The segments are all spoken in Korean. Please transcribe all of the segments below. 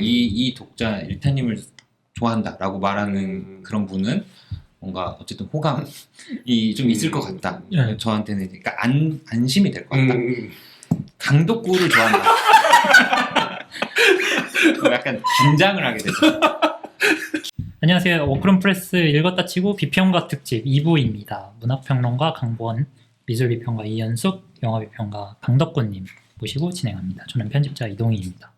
이 독자 일타님을 좋아한다라고 말하는 그런 분은 뭔가 어쨌든 호감이 좀 있을 것 같다. 저한테는 그러니까 안심이 될 것 같다. 강덕구를 좋아한다. 약간 긴장을 하게 되죠. 안녕하세요. 워크룸프레스 읽었다 치고 비평가 특집 2부입니다. 문학평론가 강보원, 미술비평가 이연숙, 영화비평가 강덕구님 모시고 진행합니다. 저는 편집자 이동희입니다.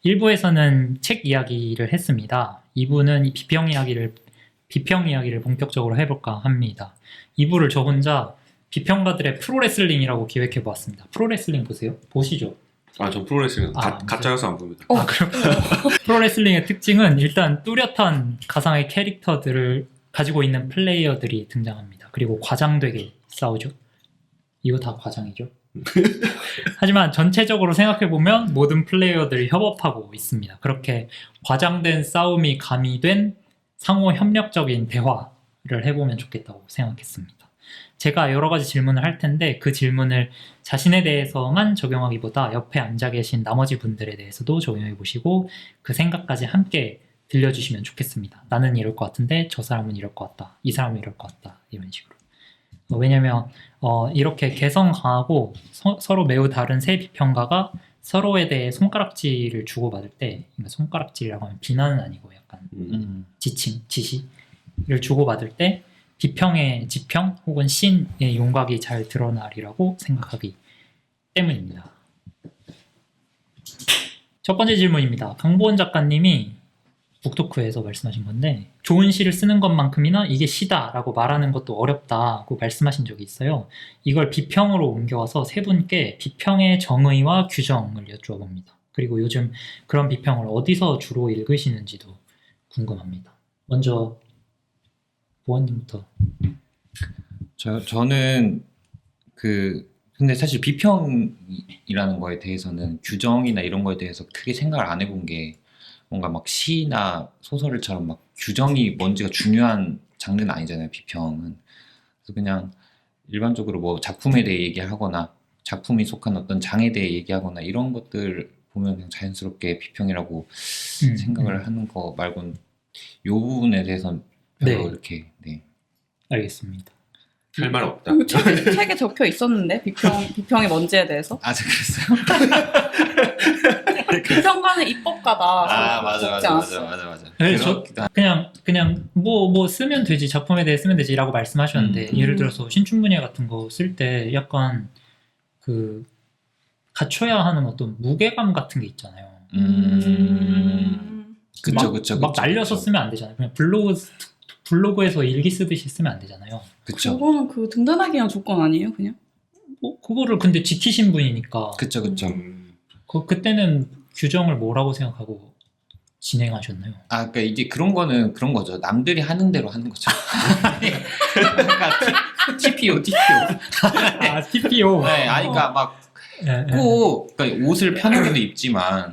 1부에서는 책 이야기를 했습니다. 2부는 비평 이야기를 본격적으로 해볼까 합니다. 2부를 저 혼자 비평가들의 프로레슬링이라고 기획해보았습니다. 프로레슬링 보세요? 보시죠? 전 프로레슬링 가짜여서 안 봅니다. 그렇군요. 프로레슬링의 특징은 일단 뚜렷한 가상의 캐릭터들을 가지고 있는 플레이어들이 등장합니다. 그리고 과장되게 싸우죠. 이거 다 과장이죠. 하지만 전체적으로 생각해보면 모든 플레이어들이 협업하고 있습니다. 그렇게 과장된 싸움이 가미된 상호 협력적인 대화를 해보면 좋겠다고 생각했습니다. 제가 여러 가지 질문을 할 텐데 그 질문을 자신에 대해서만 적용하기보다 옆에 앉아 계신 나머지 분들에 대해서도 적용해 보시고 그 생각까지 함께 들려주시면 좋겠습니다. 나는 이럴 것 같은데 저 사람은 이럴 것 같다. 이 사람은 이럴 것 같다. 이런 식으로. 왜냐면 이렇게 개성 강하고 서로 매우 다른 세 비평가가 서로에 대해 손가락질을 주고받을 때, 그러니까 손가락질이라고 하면 비난은 아니고 약간 지시를 주고받을 때 비평의 지평 혹은 신의 윤곽이 잘 드러나리라고 생각하기 때문입니다. 첫 번째 질문입니다. 강보원 작가님이 북토크에서 말씀하신 건데 좋은 시를 쓰는 것만큼이나 이게 시다라고 말하는 것도 어렵다고 말씀하신 적이 있어요. 이걸 비평으로 옮겨와서 세 분께 비평의 정의와 규정을 여쭈어봅니다. 그리고 요즘 그런 비평을 어디서 주로 읽으시는지도 궁금합니다. 먼저 보원님부터. 저는 근데 사실 비평이라는 거에 대해서는 규정이나 이런 거에 대해서 크게 생각을 안 해본 게 뭔가 막 시나 소설을처럼 막 규정이 뭔지가 중요한 장르는 아니잖아요, 비평은. 그래서 그냥 일반적으로 뭐 작품에 대해 얘기하거나 작품이 속한 어떤 장에 대해 얘기하거나 이런 것들 보면 그냥 자연스럽게 비평이라고 생각을 하는 거 말고는 이 부분에 대해서는 별로 이렇게 알겠습니다. 할 말 없다. 책에 적혀 있었는데 비평이 뭔지에 대해서. 그랬어요? 비평가는 입법가다. 맞아. 네, 그냥 뭐 쓰면 되지, 작품에 대해 쓰면 되지라고 말씀하셨는데 예를 들어서 신춘문예 같은 거 쓸 때 약간 갖춰야 하는 어떤 무게감 같은 게 있잖아요. 그쵸. 막 날려서 쓰면 안 되잖아요. 그냥 블로그에서 일기 쓰듯이 쓰면 안 되잖아요. 그쵸. 그거는 든든하기 위한 조건 아니에요, 그냥? 그거를 근데 지키신 분이니까. 그쵸. 그때는 규정을 뭐라고 생각하고 진행하셨나요? 그러니까 이제 그런 거는 그런 거죠. 남들이 하는 대로 하는 거죠. 그러니까 TPO. TPO. 네, 그러니까 막 그러니까 옷을 편하게도 입지만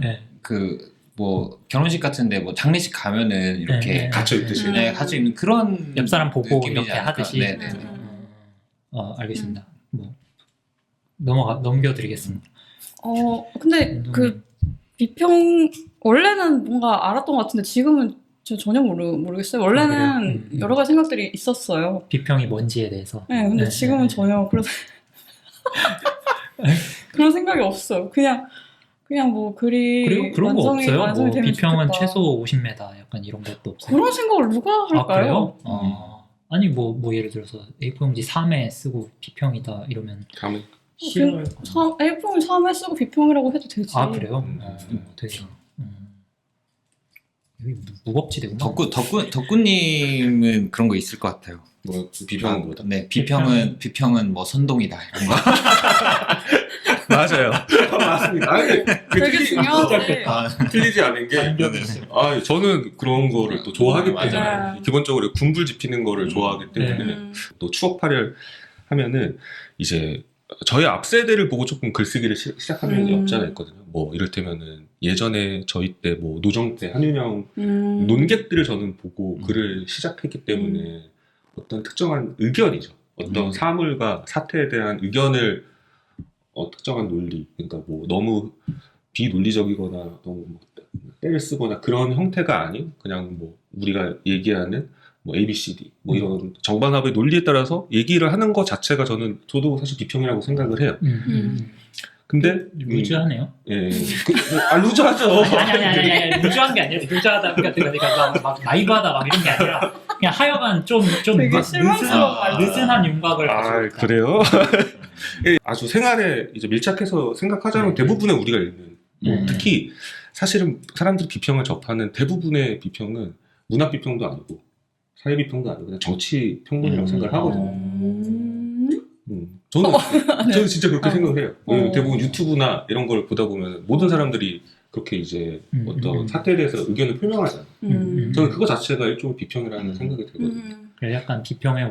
뭐 결혼식 같은데 뭐 장례식 가면은 이렇게 갇혀 있듯이. 갇혀 있는 그런 옆 사람 보고 이렇게 않을까? 하듯이. 네네. 알겠습니다. 뭐 넘겨드리겠습니다. 근데 비평 원래는 뭔가 알았던 것 같은데 지금은 저 전혀 모르겠어요. 원래는 여러 가지 생각들이 있었어요. 비평이 뭔지에 대해서. 네, 근데 지금은 전혀 그런 생각이 없어요. 그냥 뭐 글이 그런 거 없어요? 완성이 되면 비평은 좋겠다. 최소 50m 약간 이런 것도 없어요? 그런 생각을 누가 할까요? 그래요? 아니 뭐 예를 들어서 A4용지 3회 쓰고 비평이다 이러면 싫어요. A4용지 3회 쓰고 비평이라고 해도 되지. 그래요? 되게 여기 무법지대구나. 덕구님은 그런 거 있을 것 같아요. 뭐 비평은 뭐다? 네, 비평은 뭐 선동이다 이런 거. 맞아요. 맞습니다. 되게 중요하지. 틀리지 않은 게 저는 그런 거를 또 좋아하기 때문에 맞아요. 기본적으로 군불 지피는 거를 좋아하기 때문에 또 추억 파열 하면은 이제 저희 앞 세대를 보고 조금 글쓰기를 시작하는 없잖아 있거든요. 뭐 이를테면은 예전에 저희 때 뭐 노정 때 한윤영 논객들을 저는 보고 글을 시작했기 때문에 어떤 특정한 의견이죠. 어떤 사물과 사태에 대한 의견을 특정한 논리, 그러니까 뭐 너무 비논리적이거나 너무 때를 쓰거나 그런 형태가 아닌 그냥 뭐 우리가 얘기하는 뭐 ABCD 뭐 이런 정반합의 논리에 따라서 얘기를 하는 것 자체가 저도 사실 비평이라고 생각을 해요. 근데 루즈하네요. 예, 루즈하죠. 아니, 루즈한 게 아니라 루즈하다 그러니까 막 나이브하다 막 이런 게 아니라 그냥 하여간 좀 되게 실망스러운 말이야. 느슨한 윤곽을 가지고 있다. 그래요? 예, 아주 생활에 이제 밀착해서 생각하자면 대부분의 우리가 읽는 뭐 특히 사실은 사람들이 비평을 접하는 대부분의 비평은 문학 비평도 아니고 사회 비평도 아니고 그냥 정치 평론이라고 생각을 하거든요. 저는 진짜 그렇게 생각을 해요. 대부분 유튜브나 이런 걸 보다 보면 모든 사람들이 그렇게 이제 어떤 사태에 대해서 의견을 표명하잖아요. 저는 그거 자체가 일종의 비평이라는 생각이 들거든요. 약간 비평의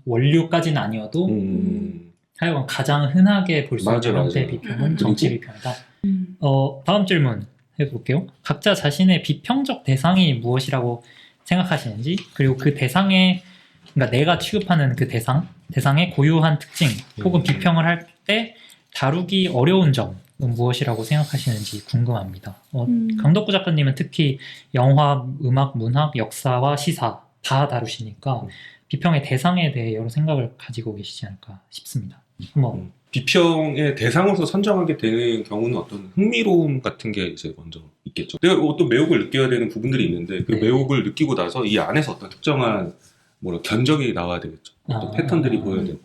원류까지는 아니어도 하여간 가장 흔하게 볼 수 있는 형태의 비평은 정치 비평이다. 다음 질문 해볼게요. 각자 자신의 비평적 대상이 무엇이라고 생각하시는지, 그리고 그 대상의, 그러니까 내가 취급하는 그 대상의 고유한 특징, 혹은 비평을 할 때 다루기 어려운 점은 무엇이라고 생각하시는지 궁금합니다. 강덕구 작가님은 특히 영화, 음악, 문학, 역사와 시사 다 다루시니까 비평의 대상에 대해 여러 생각을 가지고 계시지 않을까 싶습니다. 한번 비평의 대상으로서 선정하게 되는 경우는 어떤 흥미로움 같은 게 이제 먼저 있겠죠. 내가 어떤 매혹을 느껴야 되는 부분들이 있는데 그 매혹을 느끼고 나서 이 안에서 어떤 특정한 견적이 나와야 되겠죠. 어떤 패턴들이 보여야 되고.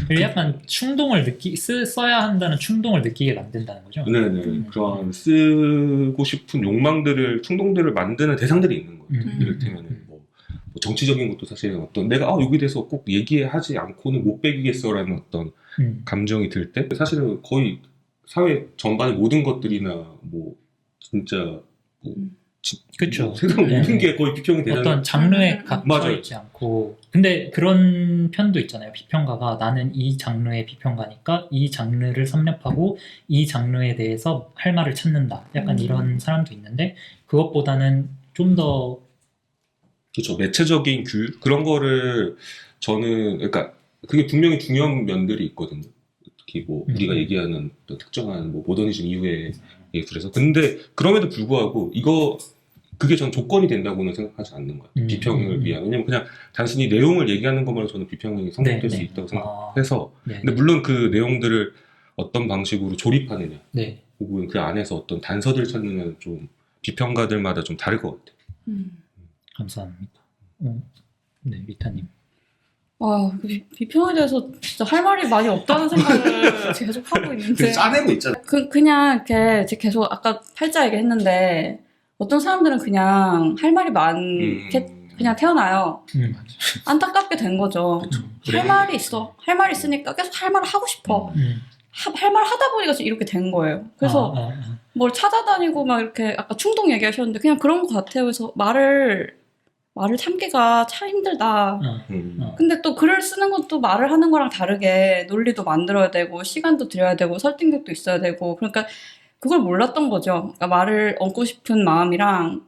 그리고 약간 충동을 써야 한다는 충동을 느끼게 만든다는 거죠. 네네. 그런 쓰고 싶은 욕망들을, 충동들을 만드는 대상들이 있는 거예요. 이를테면 뭐 정치적인 것도 사실 어떤 내가 여기 대해서 꼭 얘기하지 않고는 못 배기겠어라는 어떤 감정이 들 때 사실은 거의 사회 전반의 모든 것들이나 뭐 진짜 그렇죠. 세상 모든 게 거의 비평이 되는 어떤 장르에 갇혀 맞아요. 있지 않고. 근데 그런 편도 있잖아요. 비평가가 나는 이 장르의 비평가니까 이 장르를 섭렵하고 이 장르에 대해서 할 말을 찾는다. 약간 이런 사람도 있는데 그것보다는 좀 더 그렇죠. 매체적인 규율 그런 거를 저는 그러니까 그게 분명히 중요한 면들이 있거든요. 특히 뭐 우리가 얘기하는 어떤 특정한 뭐 모더니즘 이후의 예술에서 근데 그럼에도 불구하고 그게 전 조건이 된다고는 생각하지 않는 것 같아요. 비평을 위한. 왜냐면 그냥 단순히 내용을 얘기하는 것만으로 저는 비평이 성공될 수 있다고 생각해서 근데 물론 그 내용들을 어떤 방식으로 조립하느냐 혹은 그 안에서 어떤 단서들을 찾느냐는 좀 비평가들마다 좀 다를 것 같아요. 감사합니다. 네, 리타님. 비평에 대해서 진짜 할 말이 많이 없다는 생각을 계속 하고 있는데. 짜내고 있잖아요. 그냥 이렇게 계속 아까 팔자 얘기했는데 어떤 사람들은 그냥 할 말이 그냥 태어나요. 안타깝게 된 거죠. 할 말이 있어. 할 말이 있으니까 계속 할 말을 하고 싶어. 할 말 하다 보니까 이렇게 된 거예요. 그래서 뭘 찾아다니고 막 이렇게 아까 충동 얘기하셨는데 그냥 그런 것 같아요. 그래서 말을 참기가 참 힘들다. 근데 또 글을 쓰는 것도 말을 하는 거랑 다르게 논리도 만들어야 되고 시간도 들여야 되고 설득력도 있어야 되고 그러니까 그걸 몰랐던 거죠. 그러니까 말을 얹고 싶은 마음이랑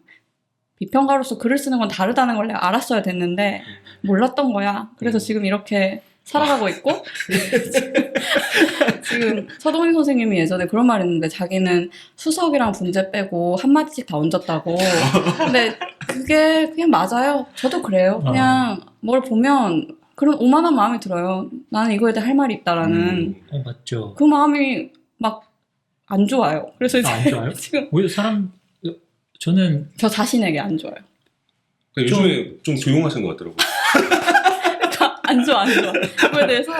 비평가로서 글을 쓰는 건 다르다는 걸 내가 알았어야 됐는데 몰랐던 거야. 그래서 지금 이렇게 살아가고 있고 지금 서동희 선생님이 예전에 그런 말 했는데 자기는 수석이랑 분재 빼고 한마디씩 다 얹었다고. 근데 그게 그냥 맞아요. 저도 그래요. 그냥 뭘 보면 그런 오만한 마음이 들어요. 나는 이거에 대해 할 말이 있다라는. 맞죠. 그 마음이 막 안 좋아요. 그래서 이제 안 좋아요? 지금 오히려 저는 저 자신에게 안 좋아요. 요즘에 좀 조용하신 것 같더라고요. 안 좋아. 그거에 대해서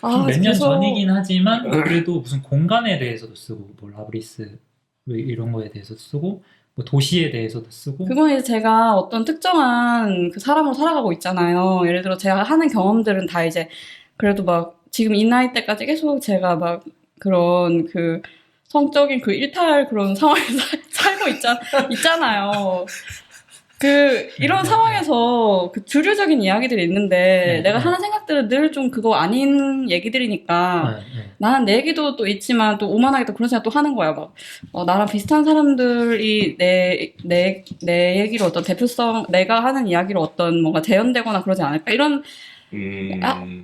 몇 년 전이긴 하지만 그래도 무슨 공간에 대해서도 쓰고 뭐 라브리스 이런 거에 대해서도 쓰고 뭐 도시에 대해서도 쓰고 그건 이제 제가 어떤 특정한 그 사람으로 살아가고 있잖아요. 예를 들어 제가 하는 경험들은 다 이제 그래도 막 지금 이 나이 때까지 계속 제가 막 그런 그 성적인 그 일탈 그런 상황에서 살고 있잖아요. 이런 상황에서 그 주류적인 이야기들이 있는데 내가 하는 생각들은 늘 좀 그거 아닌 얘기들이니까 나는 내 얘기도 또 있지만 또 오만하게 또 그런 생각 또 하는 거야. 막 나랑 비슷한 사람들이 내 얘기로 어떤 대표성 내가 하는 이야기로 어떤 뭔가 재현되거나 그러지 않을까 이런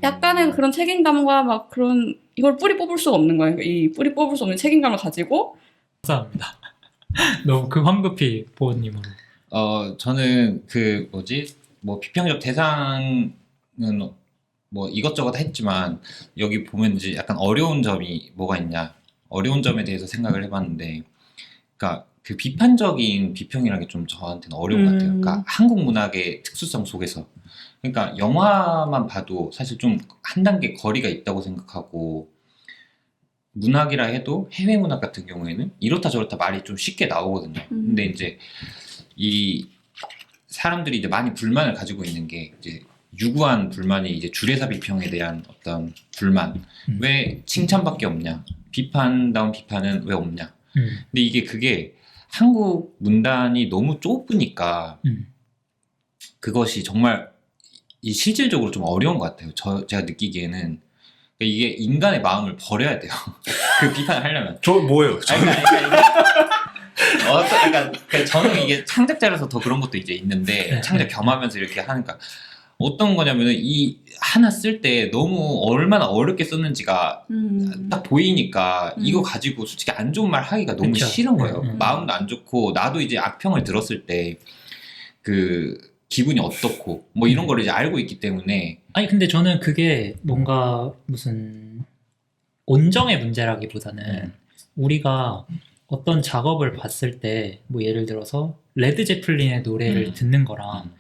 약간의 그런 책임감과 막 그런 이걸 뿌리 뽑을 수가 없는 거예요. 이 뿌리 뽑을 수 없는 책임감을 가지고 감사합니다. 너무 그 황급히 보호님으로. 저는 그 뭐지 뭐 비평적 대상은 뭐 이것저것 했지만 여기 보면 이제 약간 어려운 점이 뭐가 있냐, 어려운 점에 대해서 생각을 해봤는데, 그러니까 그 비판적인 비평이라는 게 좀 저한테는 어려운 것 같아요. 그러니까 한국 문학의 특수성 속에서, 그러니까 영화만 봐도 사실 좀 한 단계 거리가 있다고 생각하고, 문학이라 해도 해외 문학 같은 경우에는 이렇다 저렇다 말이 좀 쉽게 나오거든요. 근데 이제 이 사람들이 이제 많이 불만을 가지고 있는 게 이제 유구한 불만이 이제 주례사 비평에 대한 어떤 불만. 왜 칭찬밖에 없냐? 비판다운 비판은 왜 없냐? 근데 그게 한국 문단이 너무 좁으니까 그것이 정말 실질적으로 좀 어려운 것 같아요. 제가 느끼기에는 이게 인간의 마음을 버려야 돼요. 그 비판을 하려면. 저 뭐예요? 그러니까 저는 이게 창작자라서 더 그런 것도 이제 있는데, 창작 겸하면서 이렇게 하니까 어떤 거냐면은 이 하나 쓸 때 너무 얼마나 어렵게 썼는지가 딱 보이니까 이거 가지고 솔직히 안 좋은 말 하기가 너무 그쵸. 싫은 거예요. 마음도 안 좋고, 나도 이제 악평을 들었을 때 그 기분이 어떻고 뭐 이런 거를 이제 알고 있기 때문에. 아니 근데 저는 그게 뭔가 무슨 온정의 문제라기보다는 우리가 어떤 작업을 봤을 때 뭐 예를 들어서 레드 제플린의 노래를 듣는 거랑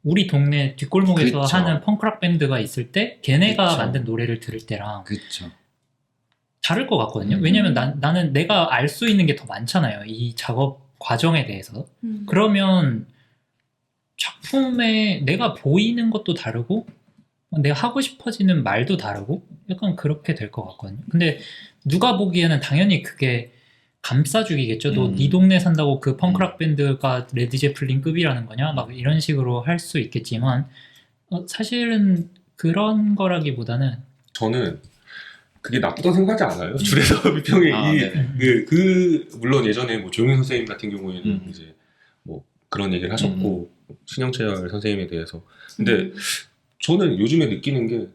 우리 동네 뒷골목에서 그쵸. 하는 펑크락 밴드가 있을 때 걔네가 그쵸. 만든 노래를 들을 때랑 그쵸. 다를 것 같거든요. 왜냐면 나는 내가 알 수 있는 게 더 많잖아요. 이 작업 과정에 대해서. 그러면 작품에 내가 보이는 것도 다르고 내가 하고 싶어지는 말도 다르고 약간 그렇게 될 것 같거든요. 근데 누가 보기에는 당연히 그게 감싸주기겠죠. 너 네 동네 산다고 그 펑크락 밴드가 레드 제플린급이라는 거냐? 막 이런 식으로 할 수 있겠지만 사실은 그런 거라기보다는 저는 그게 나쁘다고 생각하지 않아요. 주례사 비평이 물론 예전에 뭐 조용현 선생님 같은 경우에는 이제 뭐 그런 얘기를 하셨고 신영철 선생님에 대해서. 근데 저는 요즘에 느끼는 게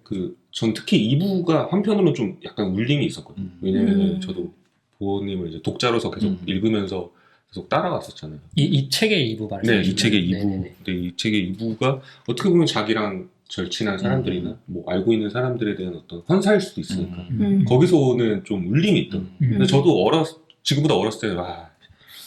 전 특히 2부가 한편으로는 좀 약간 울림이 있었거든요. 왜냐면은 저도 보호님을 이제 독자로서 계속 읽으면서 계속 따라갔었잖아요. 이 책의 2부 말이죠. 네, 이 책의 2부. 근데 이 책의 2부가 어떻게 보면 자기랑 절친한 사람들이나 뭐 알고 있는 사람들에 대한 어떤 헌사일 수도 있으니까 거기서 오는 좀 울림이 있더라고요. 근데 저도 지금보다 어렸을 때는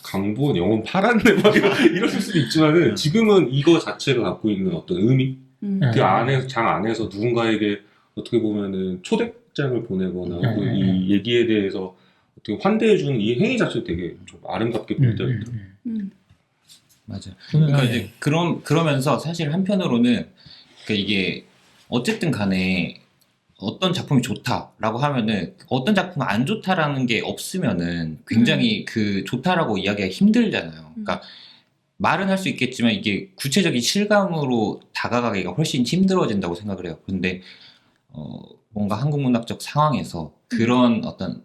강보은 영혼 팔았네 막 이랬을 수도 있지만은 지금은 이거 자체가 갖고 있는 어떤 의미, 그 안에서 장 안에서 누군가에게 어떻게 보면은 초대장을 보내거나 또 이 얘기에 대해서 어떻게 환대해주는 이 행위 자체도 되게 좀 아름답게 볼 때가 있더라고요. 맞아요. 그러니까 이제 그러면서 사실 한편으로는 그러니까 이게 어쨌든 간에 어떤 작품이 좋다라고 하면은 어떤 작품이 안 좋다라는 게 없으면은 굉장히 그 좋다라고 이야기가 힘들잖아요. 그러니까 말은 할 수 있겠지만 이게 구체적인 실감으로 다가가기가 훨씬 힘들어진다고 생각을 해요. 근데 뭔가 한국 문학적 상황에서 그런 어떤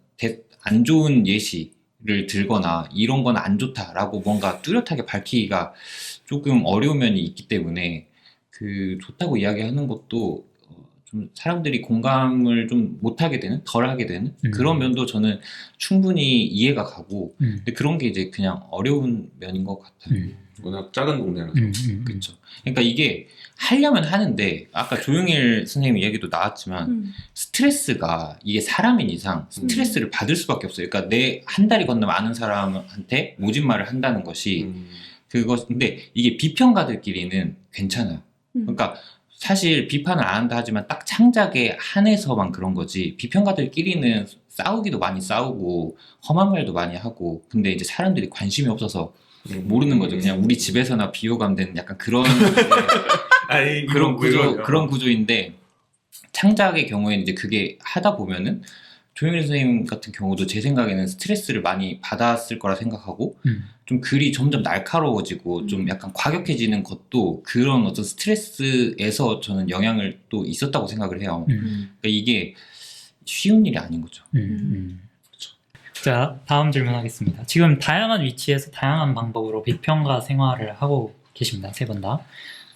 안 좋은 예시를 들거나 이런 건 안 좋다라고 뭔가 뚜렷하게 밝히기가 조금 어려운 면이 있기 때문에 그 좋다고 이야기하는 것도 좀 사람들이 공감을 좀 못하게 되는, 덜하게 되는 그런 면도 저는 충분히 이해가 가고, 근데 그런 게 이제 그냥 어려운 면인 것 같아요. 워낙 작은 동네라서. 그렇죠. 그러니까 이게 하려면 하는데 아까 조용일 선생님 얘기도 나왔지만 스트레스가 이게 사람인 이상 스트레스를 받을 수밖에 없어요. 그러니까 내 한 달이 건너면 아는 사람한테 모진 말을 한다는 것이 근데 이게 비평가들끼리는 괜찮아요. 그러니까 사실 비판을 안 한다 하지만 딱 창작에 한해서만 그런 거지, 비평가들끼리는 싸우기도 많이 싸우고 험한 말도 많이 하고, 근데 이제 사람들이 관심이 없어서 모르는 거죠. 그냥 우리 집에서나 비호감되는 약간 그런 그런 구조인데, 창작의 경우에는 이제 그게 하다 보면은 조용일 선생님 같은 경우도 제 생각에는 스트레스를 많이 받았을 거라 생각하고 좀 글이 점점 날카로워지고 좀 약간 과격해지는 것도 그런 어떤 스트레스에서 저는 영향을 또 있었다고 생각을 해요. 그러니까 이게 쉬운 일이 아닌 거죠. 자, 다음 질문하겠습니다. 지금 다양한 위치에서 다양한 방법으로 비평가 생활을 하고 계십니다. 세 분 다.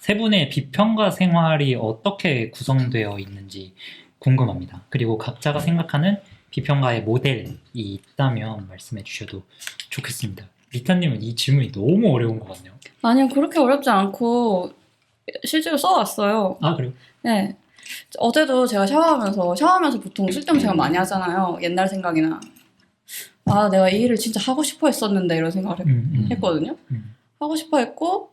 세 분의 비평가 생활이 어떻게 구성되어 있는지 궁금합니다. 그리고 각자가 생각하는 비평가의 모델이 있다면 말씀해 주셔도 좋겠습니다. 리타님은 이 질문이 너무 어려운 것 같네요. 아니요, 그렇게 어렵지 않고 실제로 써왔어요. 아 그래요? 네. 어제도 제가 샤워하면서 보통 쓸데없는 생각 많이 하잖아요. 옛날 생각이나. 아, 내가 이 일을 진짜 하고 싶어 했었는데 이런 생각을 했거든요. 하고 싶어 했고,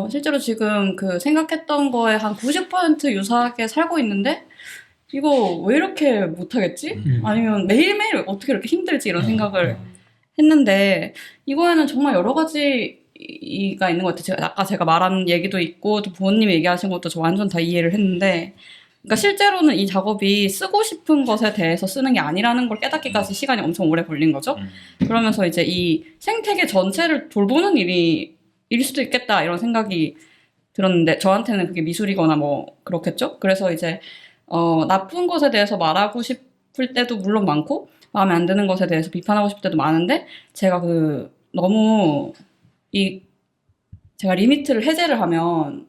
실제로 지금 그 생각했던 거에 한 90% 유사하게 살고 있는데, 이거 왜 이렇게 못하겠지? 아니면 매일매일 어떻게 이렇게 힘들지? 이런 생각을 했는데, 이거에는 정말 여러 가지가 있는 것 같아요. 아까 제가 말한 얘기도 있고, 또 부모님이 얘기하신 것도 저 완전 다 이해를 했는데, 그러니까 실제로는 이 작업이 쓰고 싶은 것에 대해서 쓰는 게 아니라는 걸 깨닫기까지 시간이 엄청 오래 걸린 거죠. 그러면서 이제 이 생태계 전체를 돌보는 일일 수도 있겠다 이런 생각이 들었는데 저한테는 그게 미술이거나 뭐 그렇겠죠. 그래서 이제 나쁜 것에 대해서 말하고 싶을 때도 물론 많고 마음에 안 드는 것에 대해서 비판하고 싶을 때도 많은데 제가 너무 제가 리미트를 해제를 하면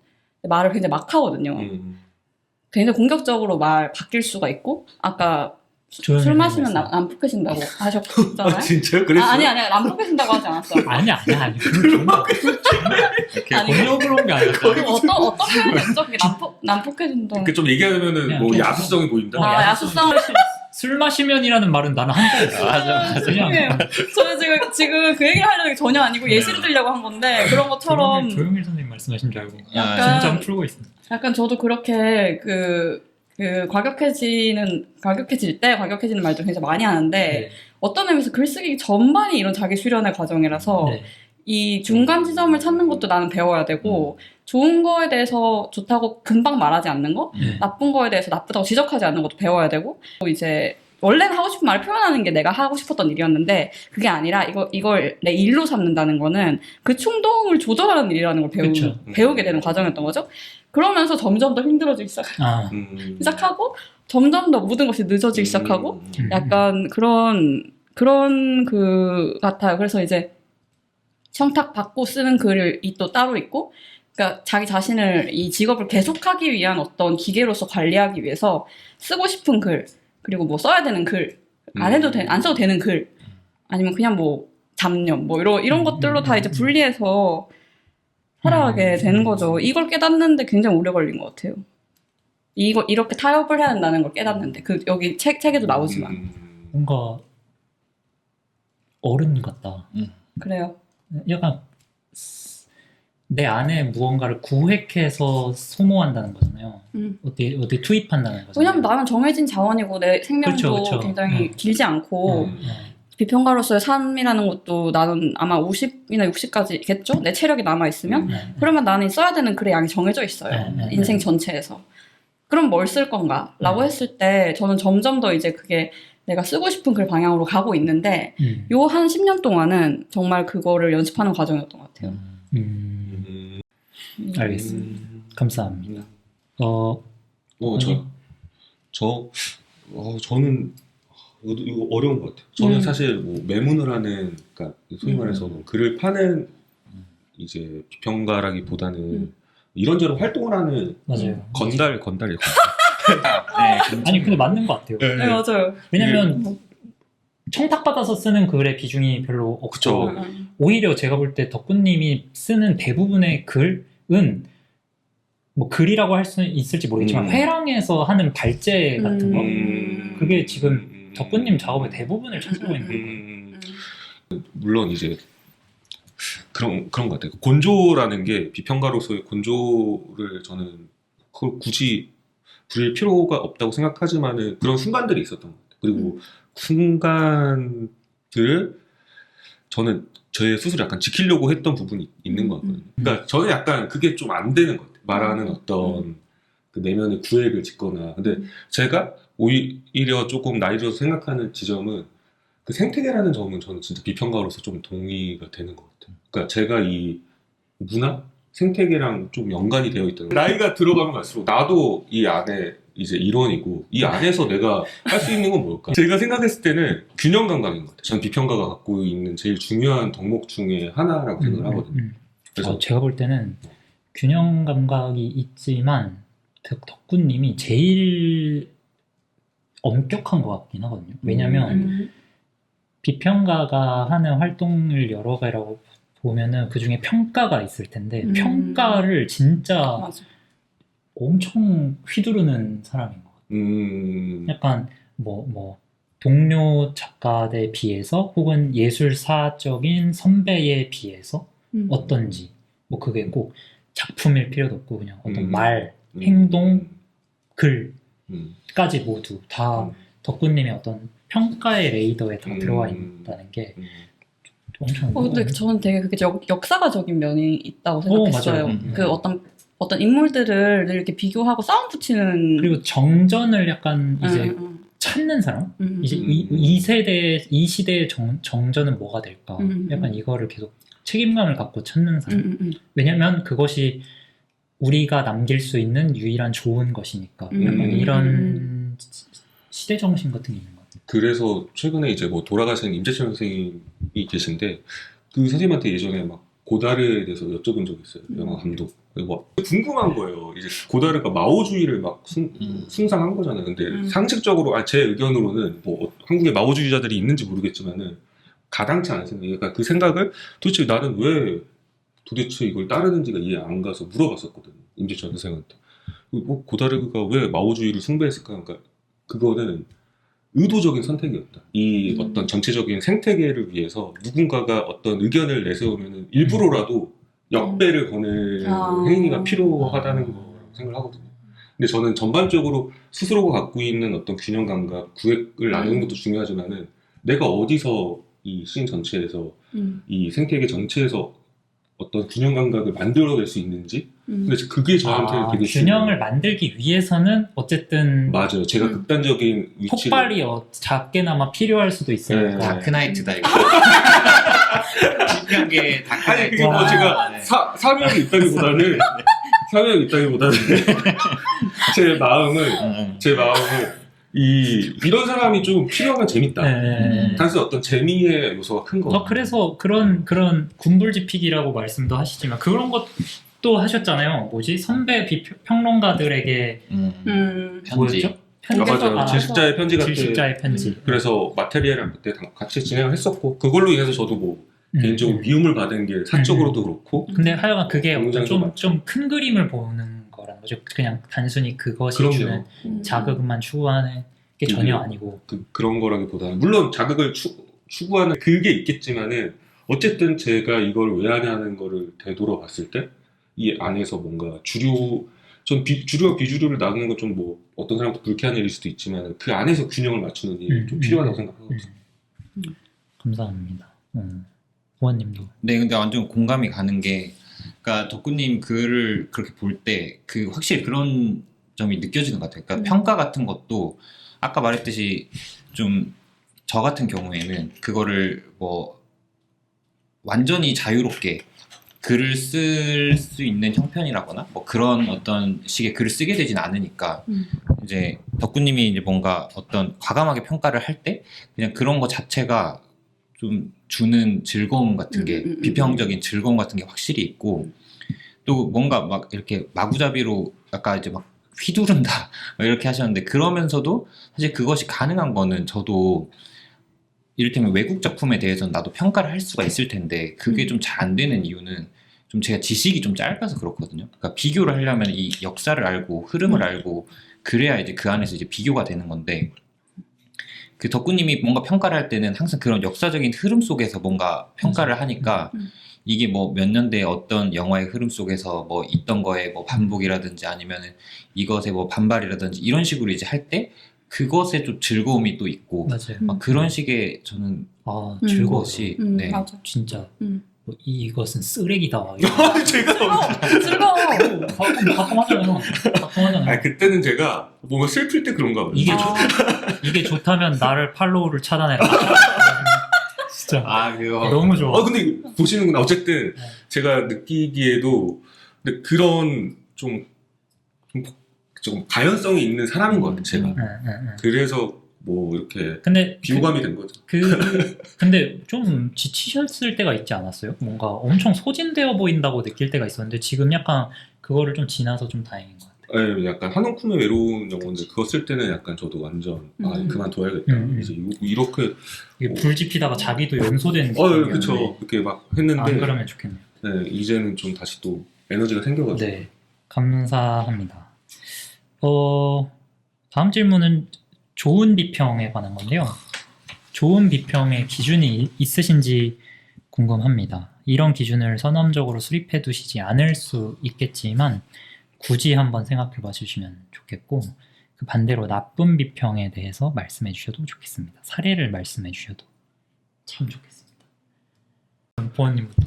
말을 굉장히 막 하거든요. 굉장히 공격적으로 말 바뀔 수가 있고 아까 술 마시면 난폭해진다고 하셨잖아요. 진짜요? 그랬어요? 아니 난폭해진다고 하지 않았어요. 아니. 이렇게 아니, 번역으로 온 게 아니라. 어떤 표현이었죠? 그게 난폭해진다. 이렇게 좀 얘기하면은 그냥 뭐 좀- 야수성이 보인다. 야수성을 술 마시면이라는 말은 나는 한 적. 맞아. 그냥 저는 지금 그 얘기를 하려는 게 전혀 아니고 예시를 들려고 한 건데 그런 것처럼 조용일 선생님 말씀하신 줄 알고 약간- 진짜 풀고 있습니다. 약간 저도 그렇게 과격해질 때 과격해지는 말도 굉장히 많이 하는데 네. 어떤 의미에서 글쓰기 전반이 이런 자기 수련의 과정이라서 네. 이 중간 지점을 찾는 것도 나는 배워야 되고 좋은 거에 대해서 좋다고 금방 말하지 않는 거, 네. 나쁜 거에 대해서 나쁘다고 지적하지 않는 것도 배워야 되고 또 이제 원래는 하고 싶은 말을 표현하는 게 내가 하고 싶었던 일이었는데 그게 아니라 이걸 내 일로 삼는다는 거는 그 충동을 조절하는 일이라는 걸 그쵸. 배우게 되는 과정이었던 거죠. 그러면서 점점 더 힘들어지기 시작하고 점점 더 모든 것이 늦어지기 시작하고 약간 그런 같아요. 그래서 이제 청탁 받고 쓰는 글이 또 따로 있고, 그러니까 자기 자신을 이 직업을 계속하기 위한 어떤 기계로서 관리하기 위해서 쓰고 싶은 글, 그리고 뭐 써야 되는 글, 안 써도 되는 글, 아니면 그냥 뭐 잡념, 뭐 이런 것들로 다 이제 분리해서 살아가게 되는 거죠. 이걸 깨닫는데 굉장히 오래 걸린 것 같아요. 이렇게 타협을 해야 된다는 걸 깨닫는데, 여기 책에도 나오지만. 뭔가 어른 같다. 그래요. 약간 내 안에 무언가를 구획해서 소모한다는 거잖아요. 어디 투입한다는 거잖아요. 왜냐면 나는 정해진 자원이고 내 생명도 그쵸. 굉장히 길지 않고 네. 비평가로서의 삶이라는 것도 나는 아마 50이나 60까지겠죠? 내 체력이 남아있으면? 그러면 나는 써야 되는 글의 양이 정해져 있어요. 인생 전체에서. 그럼 뭘 쓸 건가? 라고 했을 때 저는 점점 더 이제 그게 내가 쓰고 싶은 글 방향으로 가고 있는데 요 한 10년 동안은 정말 그거를 연습하는 과정이었던 것 같아요. 알겠습니다. 감사합니다. 저는 이거 어려운 것 같아요. 저는 사실 뭐 매문을 하는, 그러니까 소위 말해서 뭐 글을 파는 이제 비평가라기보다는 이런저런 활동을 하는 맞아요. 건달. 아니 근데 맞는 것 같아요. 네, 맞아요. 왜냐면 청탁받아서 쓰는 글의 비중이 별로 없고 그쵸. 오히려 제가 볼 때 덕구님이 쓰는 대부분의 글은 뭐 글이라고 할 수는 있을지 모르겠지만 회랑에서 하는 발제 같은 거 그게 지금 덕구님 작업의 대부분을 차지하고 있는 거예요. 물론 이제 그런 것 같아요. 곤조라는 게 비평가로서의 곤조를 저는 그걸 굳이 부릴 필요가 없다고 생각하지만은 그런 순간들이 있었던 것 같아요. 그리고 순간들을 저는 저의 스스로 약간 지키려고 했던 부분이 있는 것 같거든요. 그러니까 저는 약간 그게 좀 안 되는 것 같아요. 말하는 어떤 그 내면의 구획을 짓거나. 근데 제가 오히려 조금 나이 들어서 생각하는 지점은 그 생태계라는 점은 저는 진짜 비평가로서 좀 동의가 되는 것 같아요. 그러니까 제가 이 문화? 생태계랑 좀 연관이 되어 있다는 거예요. 나이가 들어가면 갈수록 나도 이 안에 이제 일원이고 이 안에서 내가 할 수 있는 건 뭘까? 제가 생각했을 때는 균형 감각인 것 같아요. 저는 비평가가 갖고 있는 제일 중요한 덕목 중에 하나라고 생각을 하거든요. 그래서 제가 볼 때는 균형 감각이 있지만 덕구님이 제일 엄격한 것 같긴 하거든요. 왜냐면 음. 비평가가 하는 활동을 여러 개라고 보면은 그 중에 평가가 있을 텐데 평가를 진짜 맞아. 엄청 휘두르는 사람인 것 같아요. 약간 뭐 동료 작가에 비해서 혹은 예술사적인 선배에 비해서 어떤지 뭐 그게 꼭 작품일 필요도 없고 그냥 어떤 말, 행동, 글까지 모두 다 덕구님의 어떤 평가의 레이더에 다 들어와 있다는 게 엄청 근데 저는 되게 그게 역사가적인 면이 있다고 생각했어요. 맞아요. 그 어떤 인물들을 늘 이렇게 비교하고 싸움 붙이는 그리고 정전을 약간 이제 찾는 사람? 이제 이 시대의 정전은 뭐가 될까? 약간 이거를 계속 책임감을 갖고 찾는 사람. 왜냐면 그것이 우리가 남길 수 있는 유일한 좋은 것이니까. 약간 이런 시대 정신 같은 게 있는 것 같아요. 그래서 최근에 이제 뭐 돌아가신 임재철 선생님이 계신데 그 선생님한테 예전에 막 고다르에 대해서 여쭤본 적이 있어요. 영화 감독. 뭐 궁금한 거예요. 이제 고다르가 마오주의를 막 숭상한 거잖아요. 근데 상식적으로 제 의견으로는 뭐 한국에 마오주의자들이 있는지 모르겠지만은 가당치 않은 생각. 그러니까 그 생각을 도대체 나는 왜 도대체 이걸 따르는지가 이해 안 가서 물어봤었거든요. 임재철 선생한테. 뭐 고다르가 왜 마오주의를 숭배했을까? 그러니까 그거는 의도적인 선택이었다. 이 어떤 전체적인 생태계를 위해서 누군가가 어떤 의견을 내세우면 일부러라도 역배를 거는 행위가 필요하다는 거라고 생각하거든요. 근데 저는 전반적으로 스스로가 갖고 있는 어떤 균형 감각, 구획을 나누는 것도 중요하지만은 내가 어디서 이 씬 전체에서 이 생태계 전체에서 어떤 균형 감각을 만들어낼 수 있는지 근데 그게 저한테 되게 균형을 만들기 위해서는 어쨌든 맞아요. 제가 극단적인 위치를 폭발이 작게나마 필요할 수도 있으니까. 다크나이트다 이거. 비평계 다크나이트. 아니 그게 뭐 제가 사명이 있다기보다는 사명이 있다기보다는 제 마음은 이런 사람이 좀 필요하면 재밌다. 단순히 어떤 재미의 요소가 큰 거. 그래서 그런 군불지픽이라고 말씀도 하시지만 그런 것도 하셨잖아요. 뭐지? 선배 평론가들에게 편지. 뭐였죠? 맞아요. 질식자의 편지 같은. 질식자의 편지. 그래서 마테리얼이랑 그때 같이 진행을 했었고 그걸로 인해서 저도 뭐 개인적으로 미움을 받은 게 사적으로도 그렇고. 근데 하여간 그게 굉장히 좀 큰 그림을 보는 거라는 거죠. 그냥 단순히 그것이 그럼요. 주는 자극만 추구하는 게 전혀 아니고. 그런 거라기보다는 물론 자극을 추구하는 그게 있겠지만은 어쨌든 제가 이걸 왜 하냐는 거를 되돌아봤을 때 이 안에서 뭔가 전 주류와 비주류를 나누는 건 좀 뭐 어떤 사람도 불쾌한 일일 수도 있지만 그 안에서 균형을 맞추는 일이 좀 필요하다고 생각하거든요. 감사합니다. 보아님도. 네, 근데 완전 공감이 가는 게, 그러니까 덕구님 글을 그렇게 볼 때 그 확실히 그런 점이 느껴지는 것 같아요. 그러니까 평가 같은 것도 아까 말했듯이 좀 저 같은 경우에는 그거를 뭐 완전히 자유롭게 글을 쓸 수 있는 형편이라거나 뭐 그런 어떤 식의 글을 쓰게 되진 않으니까 이제 덕구님이 이제 뭔가 어떤 과감하게 평가를 할 때 그냥 그런 거 자체가 좀 주는 즐거움 같은 게 비평적인 즐거움 같은 게 확실히 있고 또 뭔가 막 이렇게 마구잡이로 아까 이제 막 휘두른다 이렇게 하셨는데 그러면서도 사실 그것이 가능한 거는 저도 이를테면 외국 작품에 대해서는 나도 평가를 할 수가 있을 텐데 그게 좀 잘 안 되는 이유는 좀 제가 지식이 좀 짧아서 그렇거든요. 그러니까 비교를 하려면 이 역사를 알고 흐름을 알고 그래야 이제 그 안에서 이제 비교가 되는 건데 그 덕구님이 뭔가 평가를 할 때는 항상 그런 역사적인 흐름 속에서 뭔가 평가를 하니까 이게 뭐 몇 년대 어떤 영화의 흐름 속에서 뭐 있던 거에 뭐 반복이라든지 아니면은 이것의 뭐 반발이라든지 이런 식으로 이제 할 때 그것에 좀 즐거움이 또 있고 맞아요. 막 그런 식의 저는 즐거웠이 네. 맞아. 진짜 뭐 이것은 쓰레기다. 제가 즐거워. 가끔 하잖아요. 그때는 제가 뭔가 슬플 때 그런가 봐요. 이게 좋다면 나를 팔로우를 차단해라. 진짜. 그거 너무 좋아. 근데 보시는구나. 어쨌든 제가 느끼기에도 근데 그런 좀 가연성이 있는 사람인 것 같아요. 제가. 그래서 뭐 이렇게 근데 비호감이 된 거죠. 근데 좀 지치셨을 때가 있지 않았어요? 뭔가 엄청 소진되어 보인다고 느낄 때가 있었는데 지금 약간 그거를 좀 지나서 좀 다행인 것 같아요. 네, 약간 한 움큼의 외로운 영혼들 그거 쓸 때는 약간 저도 완전 그만둬야겠다. 이제 이렇게 이게 불 지피다가 자기도 연소된 그쵸. 그렇게 막 했는데 안 그러면 좋겠네요. 네, 이제는 좀 다시 또 에너지가 생겨가지고. 네, 감사합니다. 다음 질문은 좋은 비평에 관한 건데요. 좋은 비평의 기준이 있으신지 궁금합니다. 이런 기준을 선언적으로 수립해 두시지 않을 수 있겠지만 굳이 한번 생각해 봐 주시면 좋겠고, 그 반대로 나쁜 비평에 대해서 말씀해 주셔도 좋겠습니다. 사례를 말씀해 주셔도 참 좋겠습니다. 보원님부터.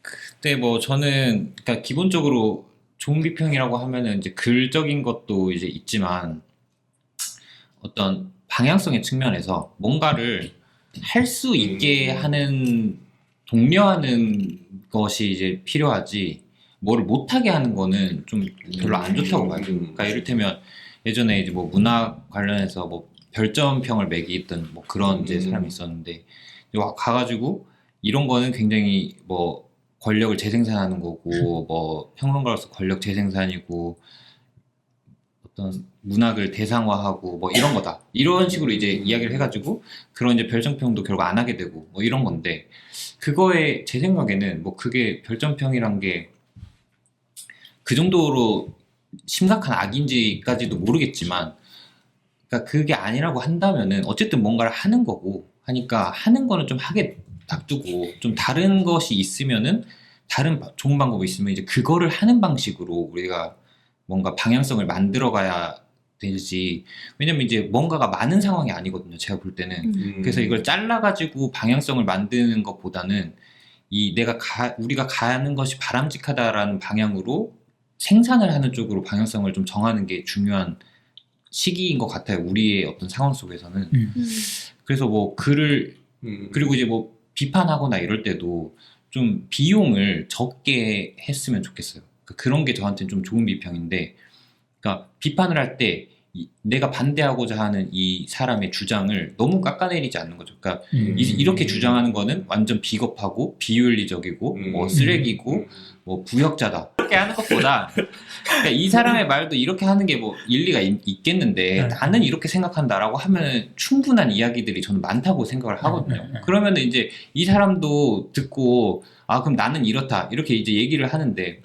그때 뭐 저는 그러니까 기본적으로 좋은 비평이라고 하면은 이제 글적인 것도 이제 있지만 어떤 방향성의 측면에서 뭔가를 할 수 있게 하는 독려하는 것이 이제 필요하지 뭐를 못하게 하는 거는 좀 별로 안 좋다고 봐요. 그러니까 이를테면 예전에 이제 뭐 문학 관련해서 뭐 별점평을 매기던 뭐 그런 이제 사람이 있었는데 가가지고 이런 거는 굉장히 뭐 권력을 재생산하는 거고 뭐 평론가로서 권력 재생산이고 어떤 문학을 대상화하고 뭐 이런 거다 이런 식으로 이제 이야기를 해가지고 그런 이제 별점평도 결국 안 하게 되고 뭐 이런 건데 그거에 제 생각에는 뭐 그게 별점평이란 게 그 정도로 심각한 악인지까지도 모르겠지만 그러니까 그게 아니라고 한다면은 어쨌든 뭔가를 하는 거고 하니까 하는 거는 좀 하게 놔두고 좀 다른 것이 있으면은 다른 좋은 방법이 있으면 이제 그거를 하는 방식으로 우리가 뭔가 방향성을 만들어 가야 되지. 왜냐면 이제 뭔가가 많은 상황이 아니거든요. 제가 볼 때는. 그래서 이걸 잘라가지고 방향성을 만드는 것보다는 우리가 가는 것이 바람직하다라는 방향으로 생산을 하는 쪽으로 방향성을 좀 정하는 게 중요한 시기인 것 같아요. 우리의 어떤 상황 속에서는. 그래서 뭐 그리고 이제 뭐 비판하거나 이럴 때도 좀 비용을 적게 했으면 좋겠어요. 그런 게 저한테는 좀 좋은 비평인데, 그러니까 비판을 할 때 내가 반대하고자 하는 이 사람의 주장을 너무 깎아내리지 않는 거죠. 그러니까 이렇게 주장하는 거는 완전 비겁하고 비윤리적이고 뭐 쓰레기고 뭐 부역자다 이렇게 하는 것보다 그러니까 이 사람의 말도 이렇게 하는 게 뭐 일리가 있겠는데 나는 이렇게 생각한다라고 하면 충분한 이야기들이 저는 많다고 생각을 하거든요. 그러면 이제 이 사람도 듣고 그럼 나는 이렇다 이렇게 이제 얘기를 하는데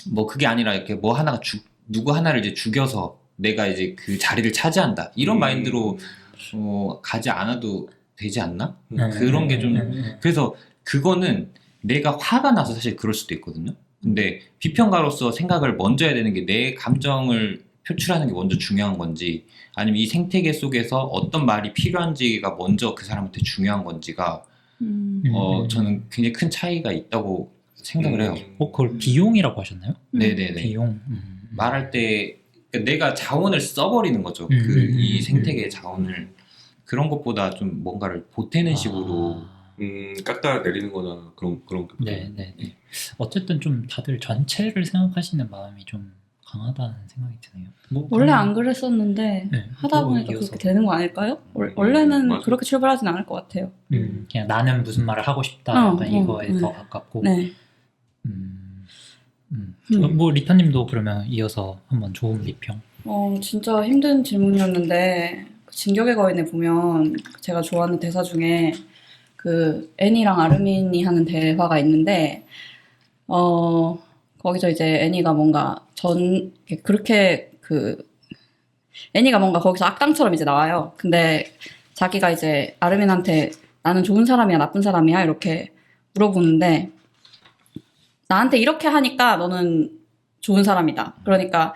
뭐 그게 아니라 이렇게 뭐 하나가 누구 하나를 이제 죽여서 내가 이제 그 자리를 차지한다 이런 마인드로 가지 않아도 되지 않나? 그런 게 좀 그래서 그거는 내가 화가 나서 사실 그럴 수도 있거든요. 근데 비평가로서 생각을 먼저 해야 되는 게 내 감정을 표출하는 게 먼저 중요한 건지 아니면 이 생태계 속에서 어떤 말이 필요한지가 먼저 그 사람한테 중요한 건지가 저는 굉장히 큰 차이가 있다고 생각을 해요. 그걸 비용이라고 하셨나요? 네네네. 비용. 말할 때 내가 자원을 써버리는 거죠. 이 생태계의 자원을 그런 것보다 좀 뭔가를 보태는 식으로 깎아내리는 거나 그런 네네네. 어쨌든 좀 다들 전체를 생각하시는 마음이 좀 강하다는 생각이 드네요. 뭐 원래 안 그랬었는데 하다 보니까 그렇게 되는 거 아닐까요? 원래는 맞아. 그렇게 출발하진 않을 것 같아요. 그냥 나는 무슨 말을 하고 싶다 약간 이거에 더 가깝고. 네. 뭐 리타님도 그러면 이어서 한번 좋은 비평. 진짜 힘든 질문이었는데 그 진격의 거인에 보면 제가 좋아하는 대사 중에 그 애니랑 아르민이 하는 대화가 있는데 거기서 이제 애니가 뭔가 그렇게 애니가 뭔가 거기서 악당처럼 이제 나와요. 근데 자기가 이제 아르민한테 나는 좋은 사람이야 나쁜 사람이야 이렇게 물어보는데 나한테 이렇게 하니까 너는 좋은 사람이다. 그러니까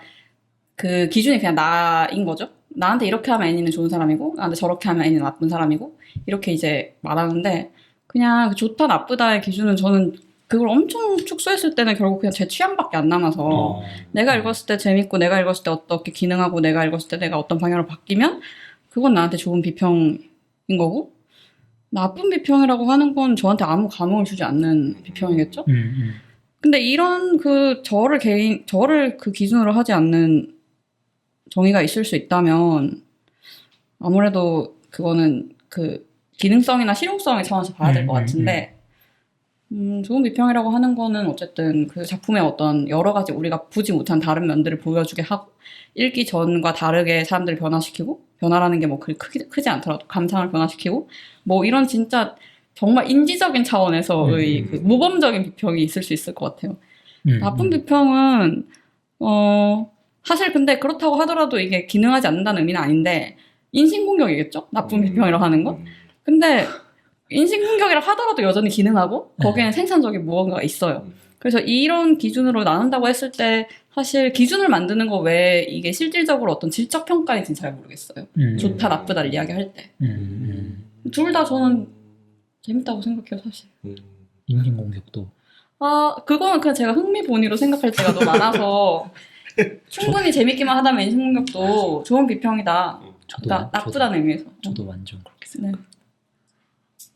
그 기준이 그냥 나인 거죠. 나한테 이렇게 하면 애니는 좋은 사람이고 나한테 저렇게 하면 애니는 나쁜 사람이고 이렇게 이제 말하는데 그냥 좋다 나쁘다의 기준은 저는 그걸 엄청 축소했을 때는 결국 그냥 제 취향밖에 안 남아서 내가 읽었을 때 재밌고 내가 읽었을 때 어떻게 기능하고 내가 읽었을 때 내가 어떤 방향으로 바뀌면 그건 나한테 좋은 비평인 거고 나쁜 비평이라고 하는 건 저한테 아무 감흥을 주지 않는 비평이겠죠? 근데 이런 저를 그 기준으로 하지 않는 정의가 있을 수 있다면 아무래도 그거는 그 기능성이나 실용성의 차원에서 봐야 될 것 같은데 좋은 비평이라고 하는 거는 어쨌든 그 작품의 어떤 여러 가지 우리가 보지 못한 다른 면들을 보여주게 하고, 읽기 전과 다르게 사람들을 변화시키고, 변화라는 게 뭐 크지 않더라도 감상을 변화시키고, 뭐 이런 진짜 정말 인지적인 차원에서의 그 모범적인 비평이 있을 수 있을 것 같아요. 나쁜 비평은, 사실 근데 그렇다고 하더라도 이게 기능하지 않는다는 의미는 아닌데, 인신공격이겠죠? 나쁜 비평이라고 하는 건? 근데, 인신공격이라 하더라도 여전히 기능하고 거기에는 생산적인 무언가가 있어요. 그래서 이런 기준으로 나눈다고 했을 때 사실 기준을 만드는 거 외에 이게 실질적으로 어떤 질적 평가인지는 잘 모르겠어요. 좋다 나쁘다를 이야기할 때. 둘 다 저는 재밌다고 생각해요, 사실. 인신공격도. 그거는 그냥 제가 흥미본위로 생각할 때가 너무 많아서 충분히 재밌기만 하다면 인신공격도 좋은 비평이다. 나쁘다는 의미에서. 저도 완전 그렇게 생각해요. 네.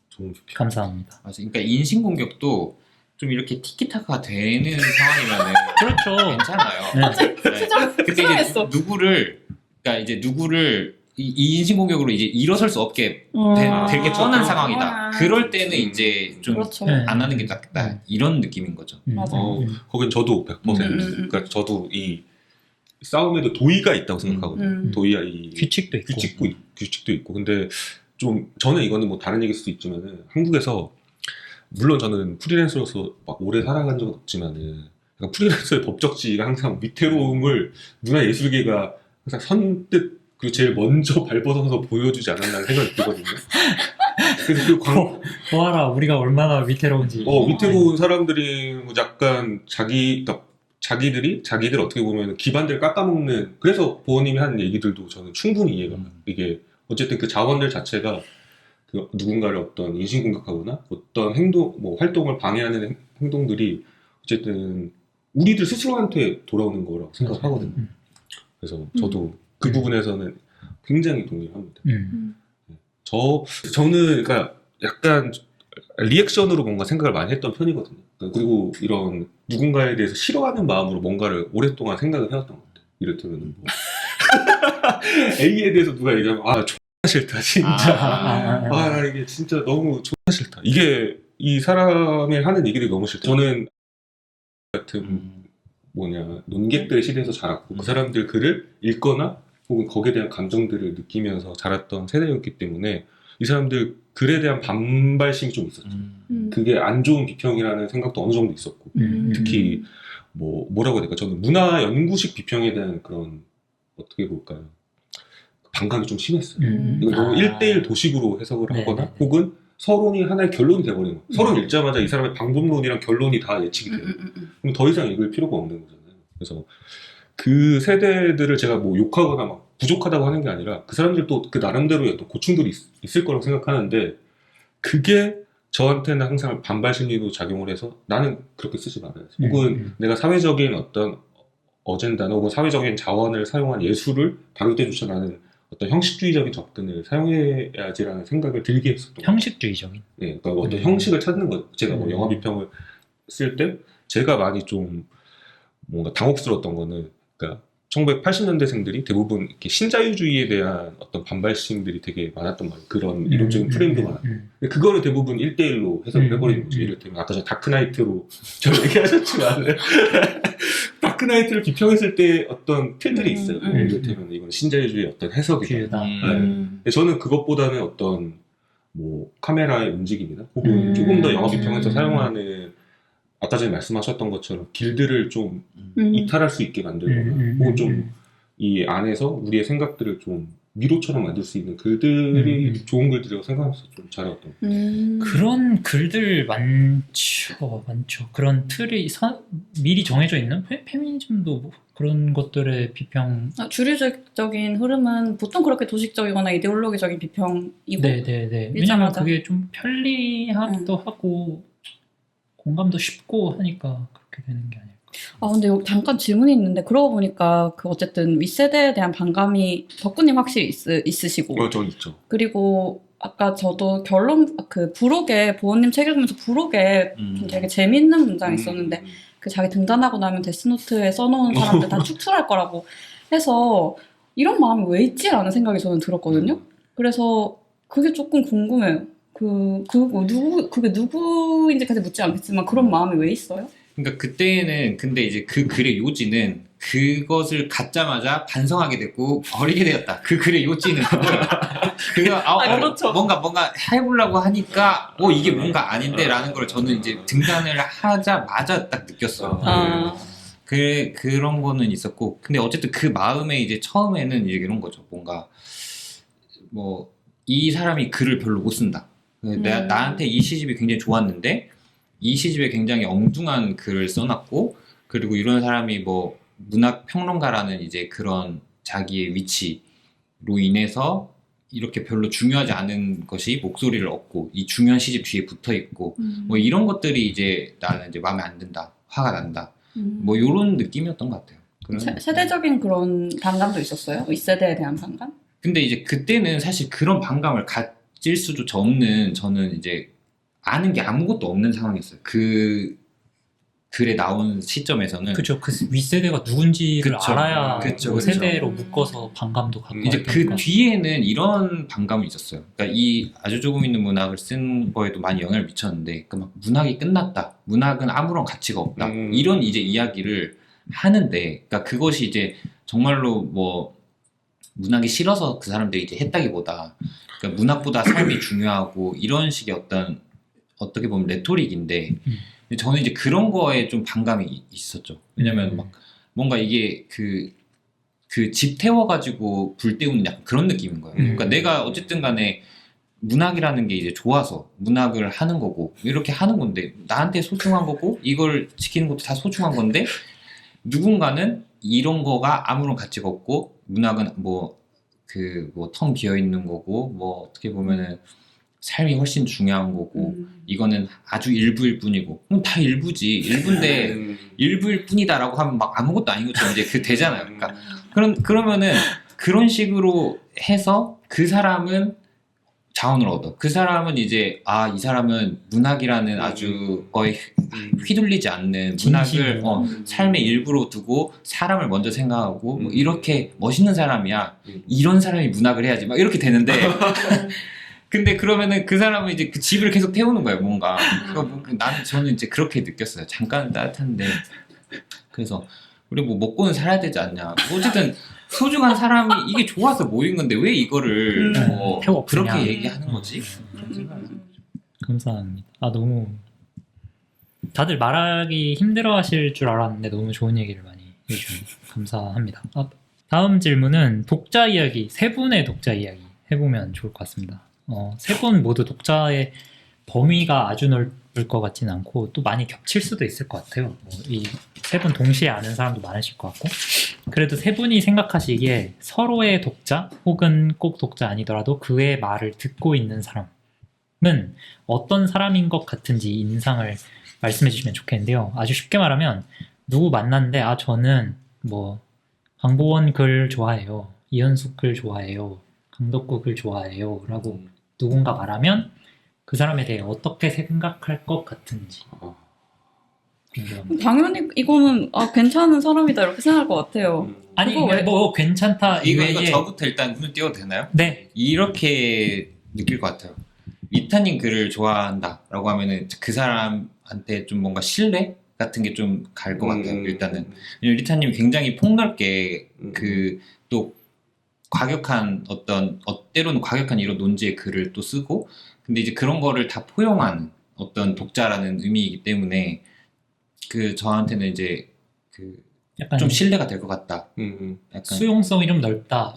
좋은 비평. 감사합니다. 맞아. 그러니까 인신공격도 좀 이렇게 티키타카 되는 상황이면은 그렇죠. 괜찮아요. 네. 근데 이제 필요했어. 누구를 이 인신공격으로 이제 일어설 수 없게 되게 뻔한 상황이다. 그럴 때는 이제 좀 그렇죠. 네. 안 하는 게 낫겠다. 이런 느낌인 거죠. 맞아. 거긴 저도 100%. 그러니까 저도 이 싸움에도 도의가 있다고 생각하거든요. 도의야 이 규칙도 있고. 규칙도 있고. 근데 좀 저는 이거는 뭐 다른 얘기일 수도 있지만은 한국에서 물론 저는 프리랜서로서 막 오래 살아간 적은 없지만은 약간 프리랜서의 법적 지위가 항상 위태로움을 문화예술계가 항상 선뜻 그리고 제일 먼저 발벗어서 보여주지 않았나 생각이 들거든요. 그래서 보아라 우리가 얼마나 위태로운지. 위태로운 사람들이 약간 자기들 어떻게 보면 기반들 깎아먹는, 그래서 보호님이 하는 얘기들도 저는 충분히 이해가 가요. 이게 어쨌든 그 자원들 자체가 그 누군가를 어떤 인신공격하거나 어떤 행동, 뭐 활동을 방해하는 행동들이 어쨌든 우리들 스스로한테 돌아오는 거라고 생각하거든요. 그래서 저도 그 부분에서는 굉장히 동의합니다. 저는 그러니까 약간 리액션으로 뭔가 생각을 많이 했던 편이거든요. 그리고 이런 누군가에 대해서 싫어하는 마음으로 뭔가를 오랫동안 생각을 해왔던 것 같아요. 이를테면 뭐 A에 대해서 누가 얘기하면 존나 싫다 진짜. 나 이게 진짜 너무 존나 싫다. 이게 이 사람이 하는 얘기들이 너무 싫다. 저는 같은 논객들의 시대에서 자랐고 그 사람들 글을 읽거나 혹은 거기에 대한 감정들을 느끼면서 자랐던 세대였기 때문에 이 사람들 글에 대한 반발심이 좀 있었죠. 그게 안 좋은 비평이라는 생각도 어느 정도 있었고 특히 뭐라고 해야 될까, 저는 문화 연구식 비평에 대한 그런 어떻게 볼까요, 반감이 좀 심했어요. 이거 너무 1대1 도식으로 해석을 하거나 혹은 서론이 하나의 결론이 돼버리는 거예요. 서론 읽자마자 이 사람의 방법론이랑 결론이 다 예측이 돼요. 그럼 더 이상 읽을 필요가 없는 거잖아요. 그래서 그 세대들을 제가 뭐 욕하거나 막 부족하다고 하는 게 아니라 그 사람들도 그 나름대로의 어떤 고충들이 있을 거라고 생각하는데 그게 저한테는 항상 반발 심리로 작용을 해서 나는 그렇게 쓰지 말아야지. 혹은 내가 사회적인 어떤 어젠다나 혹은 사회적인 자원을 사용한 예술을 다룰 때조차 나는 어떤 형식주의적인 접근을 사용해야지라는 생각을 들게 했었던 거예요. 형식주의적인? 네, 그러니까 어떤 형식을 찾는 거예요. 제가 뭐 영화 비평을 쓸 때 제가 많이 좀 뭔가 당혹스러웠던 거는, 그러니까 1980년대생들이 대부분 이렇게 신자유주의에 대한 어떤 반발심들이 되게 많았단 말이에요. 그런 이론적인 프레임도 많았고. 근데 그거를 대부분 1대1로 해석을 해버리는 거죠. 이를테면 아까 전 다크나이트로 저 얘기하셨지만 다크나이트를 비평했을 때 어떤 틀들이 있어요. 이를테면 이건 신자유주의의 어떤 해석이다. 근데 저는 그것보다는 어떤 뭐 카메라의 움직임이나 혹은 조금 더 영화 비평에서 사용하는 아까 전에 말씀하셨던 것처럼 길들을 좀 이탈할 수 있게 만들거나 혹은 좀 이 안에서 우리의 생각들을 좀 미로처럼 만들 수 있는 글들이 좋은 글들이라고 생각해서 좀 잘해왔던 것 같아요. 그런 글들 많죠. 그런 틀이 미리 정해져 있는 페미니즘도 뭐 그런 것들의 비평. 주류적인 흐름은 보통 그렇게 도식적이거나 이데올로기적인 비평이고. 네네네. 왜냐면 그게 좀 편리하기도 하고 공감도 쉽고 하니까 그렇게 되는 게 아닐까. 근데 여기 잠깐 질문이 있는데, 그러고 보니까 그 어쨌든 윗세대에 대한 반감이 덕구님 확실히 있으시고. 저 있죠. 그리고 아까 저도 부록에, 보호님 책 읽으면서 부록에 좀 되게 재밌는 문장이 있었는데, 그 자기 등단하고 나면 데스노트에 써놓은 사람들 다 축출할 거라고 해서 이런 마음이 왜 있지? 라는 생각이 저는 들었거든요. 그래서 그게 조금 궁금해요. 그게 누구인지까지 묻지 않겠지만 그런 마음이 왜 있어요? 그러니까 그때는 근데 이제 그 글의 요지는 그것을 갖자마자 반성하게 됐고 버리게 되었다. 그 글의 요지는 그거예요. 그렇죠. 뭔가 해보려고 하니까 이게 뭔가 아닌데라는 걸 저는 이제 등단을 하자마자 딱 느꼈어요. 그런 거는 있었고, 근데 어쨌든 그 마음에 이제 처음에는 이제 이런 거죠. 뭔가 이 사람이 글을 별로 못 쓴다. 나한테 이 시집이 굉장히 좋았는데 이 시집에 굉장히 엉뚱한 글을 써놨고, 그리고 이런 사람이 문학 평론가라는 이제 그런 자기의 위치로 인해서 이렇게 별로 중요하지 않은 것이 목소리를 얻고 이 중요한 시집 뒤에 붙어 있고 이런 것들이 이제 나는 이제 마음에 안 든다, 화가 난다, 이런 느낌이었던 것 같아요. 세대적인 그런 반감도 있었어요? 이 세대에 대한 반감? 근데 이제 그때는 사실 그런 반감을 가질 수조차 없는, 저는 이제 아는 게 아무것도 없는 상황이었어요. 그 글에 나온 시점에서는. 그죠. 그 윗세대가 누군지를 그쵸. 알아야 그쵸, 그 그쵸. 세대로 묶어서 반감도 갖고 이제 할 그 테니까. 뒤에는 이런 반감이 있었어요. 그러니까 이 아주 조금 있는 문학을 쓴 거에도 많이 영향을 미쳤는데, 막 문학이 끝났다, 문학은 아무런 가치가 없다, 이런 이제 이야기를 하는데, 그러니까 그것이 이제 정말로 문학이 싫어서 그 사람들이 이제 했다기보다, 그러니까 문학보다 삶이 중요하고 이런 식의 어떻게 보면 레토릭인데, 저는 이제 그런 거에 좀 반감이 있었죠. 왜냐면 막 뭔가 이게 그 집 태워가지고 불 때우는 약간 그런 느낌인 거예요. 그러니까 내가 어쨌든 간에 문학이라는 게 이제 좋아서 문학을 하는 거고 이렇게 하는 건데, 나한테 소중한 거고 이걸 지키는 것도 다 소중한 건데, 누군가는 이런 거가 아무런 가치가 없고 문학은 텅 비어 있는 거고 어떻게 보면은 삶이 훨씬 중요한 거고 이거는 아주 일부일 뿐이고, 그럼 다 일부지, 일부인데 일부일 뿐이다라고 하면 막 아무것도 아닌 것처럼 이제 되잖아요. 그러니까 그러면은 그런 식으로 해서 그 사람은 자원을 얻어. 그 사람은 이제 이 사람은 문학이라는 아주 거의 휘둘리지 않는 문학을 삶의 일부로 두고 사람을 먼저 생각하고 이렇게 멋있는 사람이야. 이런 사람이 문학을 해야지. 막 이렇게 되는데 근데 그러면은 그 사람은 이제 그 집을 계속 태우는 거예요, 뭔가. 저는 이제 그렇게 느꼈어요. 잠깐 따뜻한데. 그래서 우리 먹고는 살아야 되지 않냐. 어쨌든 소중한 사람이 이게 좋아서 모인 건데 왜 이거를 그렇게 얘기하는 거지? 그런 생각을 해요. 감사합니다. 너무 다들 말하기 힘들어하실 줄 알았는데 너무 좋은 얘기를 많이 해주셔서 감사합니다. 다음 질문은 독자 이야기, 세 분의 독자 이야기 해보면 좋을 것 같습니다. 세 분 모두 독자의 범위가 아주 넓을 것 같진 않고 또 많이 겹칠 수도 있을 것 같아요. 이 세 분 동시에 아는 사람도 많으실 것 같고, 그래도 세 분이 생각하시기에 서로의 독자 혹은 꼭 독자 아니더라도 그의 말을 듣고 있는 사람은 어떤 사람인 것 같은지 인상을 말씀해 주시면 좋겠는데요. 아주 쉽게 말하면 누구 만났는데 저는 강보원 글 좋아해요, 이현숙 글 좋아해요, 강덕구 글 좋아해요 라고 누군가 말하면 그 사람에 대해 어떻게 생각할 것 같은지. 당연히 이거는 괜찮은 사람이다 이렇게 생각할 것 같아요. 아니 그거 괜찮다 이거 저부터 일단 눈을 띄워도 되나요? 네. 이렇게 느낄 것 같아요. 리타님 글을 좋아한다라고 하면은 그 사람한테 좀 뭔가 신뢰 같은 게 좀 갈 것 같아요. 일단은 왜냐면 리타님이 굉장히 폭넓게 또 과격한 때로는 과격한 이런 논지의 글을 또 쓰고, 근데 이제 그런 거를 다 포용하는 어떤 독자라는 의미이기 때문에 저한테는 이제 약간 좀 신뢰가 될 것 같다. 약간 수용성이 좀 넓다.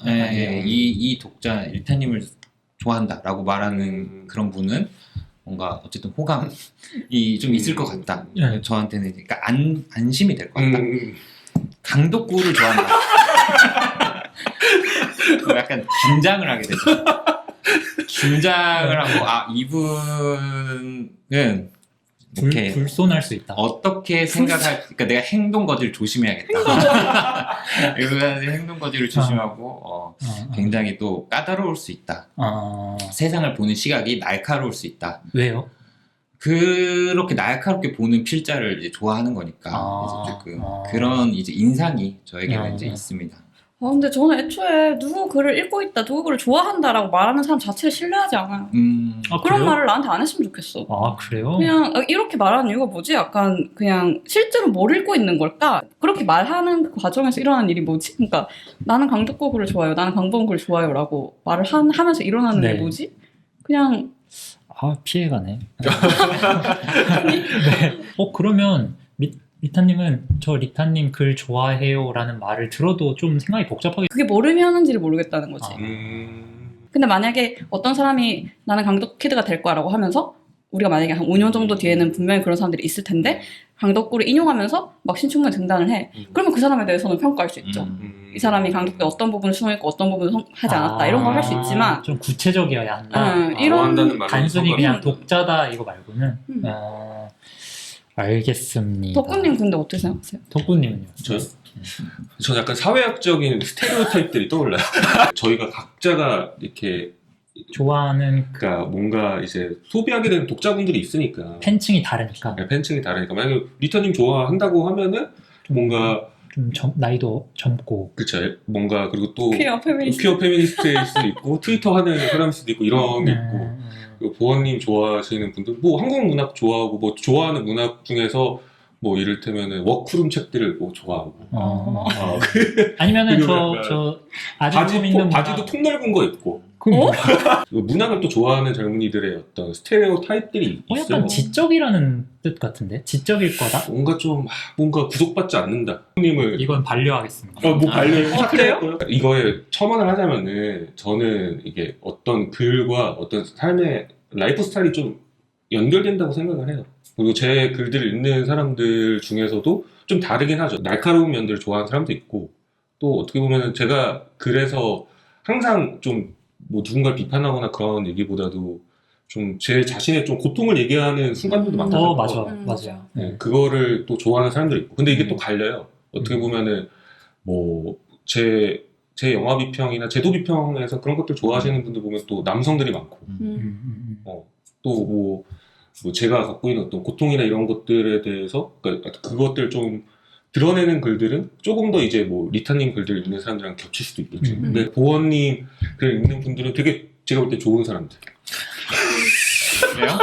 이 독자 리타님을 좋아한다라고 말하는 그런 분은 뭔가 어쨌든 호감이 좀 있을 것 같다. 저한테는 그러니까 안심이 될 것 같다. 강덕구를 좋아한다. 약간 긴장을 하게 되죠. 긴장을 하고 이분은 이렇게 불손할 수 있다. 어떻게 그러니까 내가 행동 거지를 조심해야겠다. 이분은 행동 거지를 조심하고 굉장히 또 까다로울 수 있다. 세상을 보는 시각이 날카로울 수 있다. 왜요? 그렇게 날카롭게 보는 필자를 이제 좋아하는 거니까 이제 조금 그런 이제 인상이 저에게는 이제 있습니다. 근데 저는 애초에 누구 글을 읽고 있다, 누구 글을 좋아한다라고 말하는 사람 자체를 신뢰하지 않아요. 아, 그런 그래요? 말을 나한테 안 했으면 좋겠어. 아, 그래요? 그냥 이렇게 말하는 이유가 뭐지? 약간 그냥 실제로 뭘 읽고 있는 걸까? 그렇게 말하는 그 과정에서 일어나는 일이 뭐지? 그러니까 나는 강덕구 글을 좋아해요. 나는 강범 글을 좋아요라고 말을 하면서 일어나는 네. 게 뭐지? 그냥 피해가네. 네. 그러면 리타님은 저 리타님 글 좋아해요라는 말을 들어도 좀 생각이 복잡하게. 그게 뭘 의미하는지를 모르겠다는 거지. 아. 근데 만약에 어떤 사람이 나는 강덕키드가 될 거라고 하면서 우리가 만약에 한 5년 정도 뒤에는 분명히 그런 사람들이 있을 텐데 강덕구를 인용하면서 막 신춘문예 등단을 해. 그러면 그 사람에 대해서는 평가할 수 있죠. 이 사람이 강덕구에 어떤 부분을 수용했고 어떤 부분을 하지 않았다 이런 걸 할 수 있지만 좀 구체적이어야 한다. 이런 단순히 그냥 음. 독자다 이거 말고는. 음. 알겠습니다. 덕구님 근데 어떻게 생각하세요? 덕구님은요? 저요? 저는 약간 사회학적인 스테레오타입들이 떠올라요. 저희가 각자가 이렇게 좋아하는 그러니까 뭔가 이제 소비하게 되는 독자분들이 있으니까 팬층이 다르니까 네, 팬층이 다르니까 만약에 리터님 좋아한다고 하면은 뭔가 좀 나이도 젊고 그쵸 뭔가 그리고 또 퀴어 페미니스트. 퀴어 페미니스트일 수도 있고 트위터 하는 사람일 수도 있고 이런 게 있고 그리고 보원님 좋아하시는 분들 뭐 한국 문학 좋아하고 뭐 좋아하는 문학 중에서 뭐 이를테면은 워크룸 책들을 뭐 좋아하고 아니면은 그리고 저 아직 있는 바지도 폭넓은 거 입고 그 문학을 또 좋아하는 젊은이들의 어떤 스테레오 타입들이 있어요. 약간 지적이라는 뜻 같은데 지적일 거다. 뭔가 구속받지 않는다. 님을 이건 반려하겠습니다. 뭐 관련 그래요? 이거에 첨언을 하자면은 저는 이게 어떤 글과 어떤 삶의 라이프 스타일이 좀 연결된다고 생각을 해요. 그리고 제 글들을 읽는 사람들 중에서도 좀 다르긴 하죠. 날카로운 면들을 좋아하는 사람도 있고 또 어떻게 보면은 제가 그래서 항상 좀 뭐 누군가를 비판하거나 그런 얘기보다도 좀 제 자신의 좀 고통을 얘기하는 순간들도 많다고 맞아요. 네, 그거를 또 좋아하는 사람들이 있고 근데 이게 또 갈려요. 어떻게 보면은 뭐 제 영화 비평이나 제도 비평에서 그런 것들 좋아하시는 분들 보면 또 남성들이 많고 또 뭐 제가 갖고 있는 어떤 고통이나 이런 것들에 대해서 그러니까 그것들 좀 드러내는 글들은 조금 더 이제 뭐 리타님 글들 읽는 사람들이랑 겹칠 수도 있겠죠. 근데 보원님 글 읽는 분들은 되게 제가 볼 때 좋은 사람들. 그래요?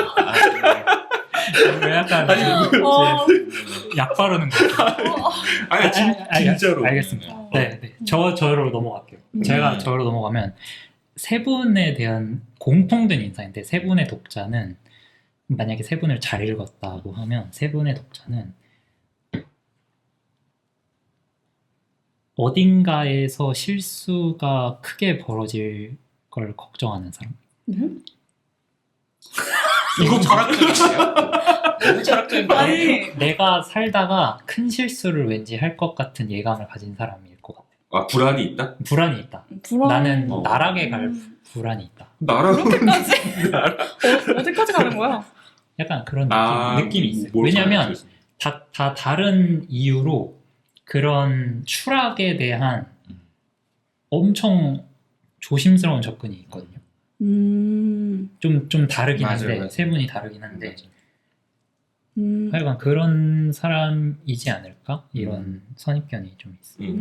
왜 약간 약 바르는 거. 아니 진짜로. 알겠습니다. 네. 저로 넘어갈게요. 제가 저로 넘어가면 세 분에 대한 공통된 인상인데 세 분의 독자는 만약에 세 분을 잘 읽었다고 하면 세 분의 독자는 어딘가에서 실수가 크게 벌어질 걸 걱정하는 사람. 이거 철학적이에요? 너무 철학적인 거 아니에요? 아니 내가 살다가 큰 실수를 왠지 할 것 같은 예감을 가진 사람일 것 같아. 아 불안이 있다? 불안이 있다. 불안. 나는 나락에 갈 불안이 있다. 나라고 그렇게까지 어디까지 가는 거야? 약간 그런 아, 느낌이 있어요. 뭘 왜냐면 잘하시겠어요? 다 다른 이유로 그런 추락에 대한 엄청 조심스러운 접근이 있거든요. 좀 다르긴 맞아요, 한데 맞아요. 세 분이 다르긴 한데 하여간 음. 그런 사람이지 않을까? 이런 선입견이 좀 있어요.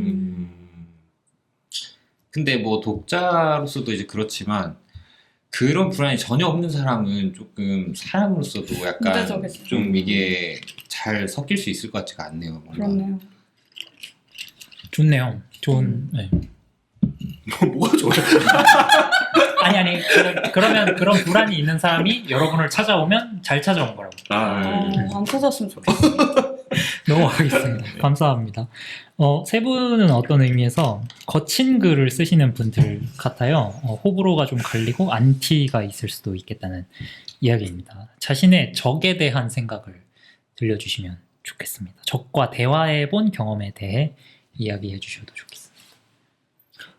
근데 뭐 독자로서도 이제 그렇지만 그런 불안이 전혀 없는 사람은 조금 사람으로서도 약간 문제적이죠. 좀 이게 잘 섞일 수 있을 것 같지가 않네요. 뭔가. 그렇네요. 좋네요. 좋은. 네. 뭐가 좋아요? 아니 그러면 그런 불안이 있는 사람이 여러분을 찾아오면 잘 찾아온 거라고. 안 찾았으면 좋겠어. 넘어가겠습니다. 감사합니다. 세 분은 어떤 의미에서 거친 글을 쓰시는 분들 같아요. 호불호가 좀 갈리고 안티가 있을 수도 있겠다는 이야기입니다. 자신의 적에 대한 생각을 들려주시면 좋겠습니다. 적과 대화해본 경험에 대해 이야기해 주셔도 좋겠습니다.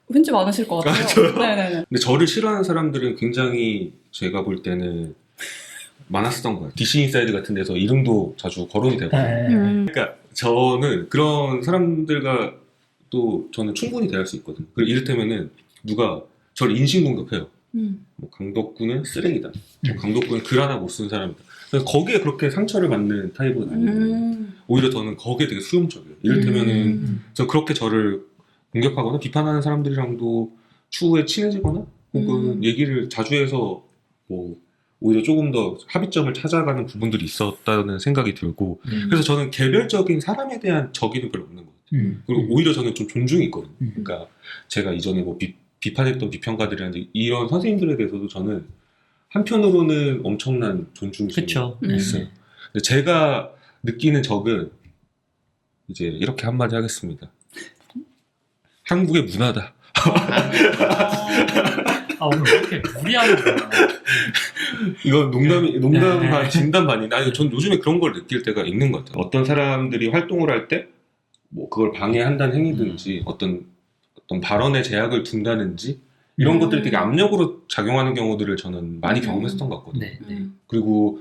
왠지 많으실 것 같아요. 저요? 네네네. 근데 저를 싫어하는 사람들은 굉장히 제가 볼 때는 많았었던 거예요. DC 인사이드 같은 데서 이름도 자주 거론이 되고 그러니까 저는 그런 사람들과 또 저는 충분히 대할 수 있거든요. 이를테면은 누가 저를 인신공격해요. 뭐 강덕구는 쓰레기다. 뭐 강덕구는 글 하나 못 쓴 사람이다. 그래서 거기에 그렇게 상처를 받는 타입은 아니고 오히려 저는 거기에 되게 수용적이에요. 이를테면은 전 그렇게 저를 공격하거나 비판하는 사람들이랑도 추후에 친해지거나 혹은 얘기를 자주 해서 뭐 오히려 조금 더 합의점을 찾아가는 부분들이 있었다는 생각이 들고 그래서 저는 개별적인 사람에 대한 적의는 별로 없는 것 같아요. 그리고 오히려 저는 좀 존중이 있거든요. 그러니까 제가 이전에 뭐 비판했던 비평가들이라든지 이런 선생님들에 대해서도 저는 한편으로는 엄청난 존중심이 그쵸. 있어요. 근데 제가 느끼는 적은 이제 이렇게 한마디 하겠습니다. 한국의 문화다. 아, 오늘 왜 이렇게 무리하는 거야? 이건 농담 네. 반 진담 반인데 아니 전 요즘에 그런 걸 느낄 때가 있는 것 같아요. 어떤 사람들이 활동을 할 때 뭐 그걸 방해한다는 행위든지 어떤 발언에 제약을 둔다든지 이런 것들이 되게 압력으로 작용하는 경우들을 저는 많이 경험했었던 것 같거든요. 네. 그리고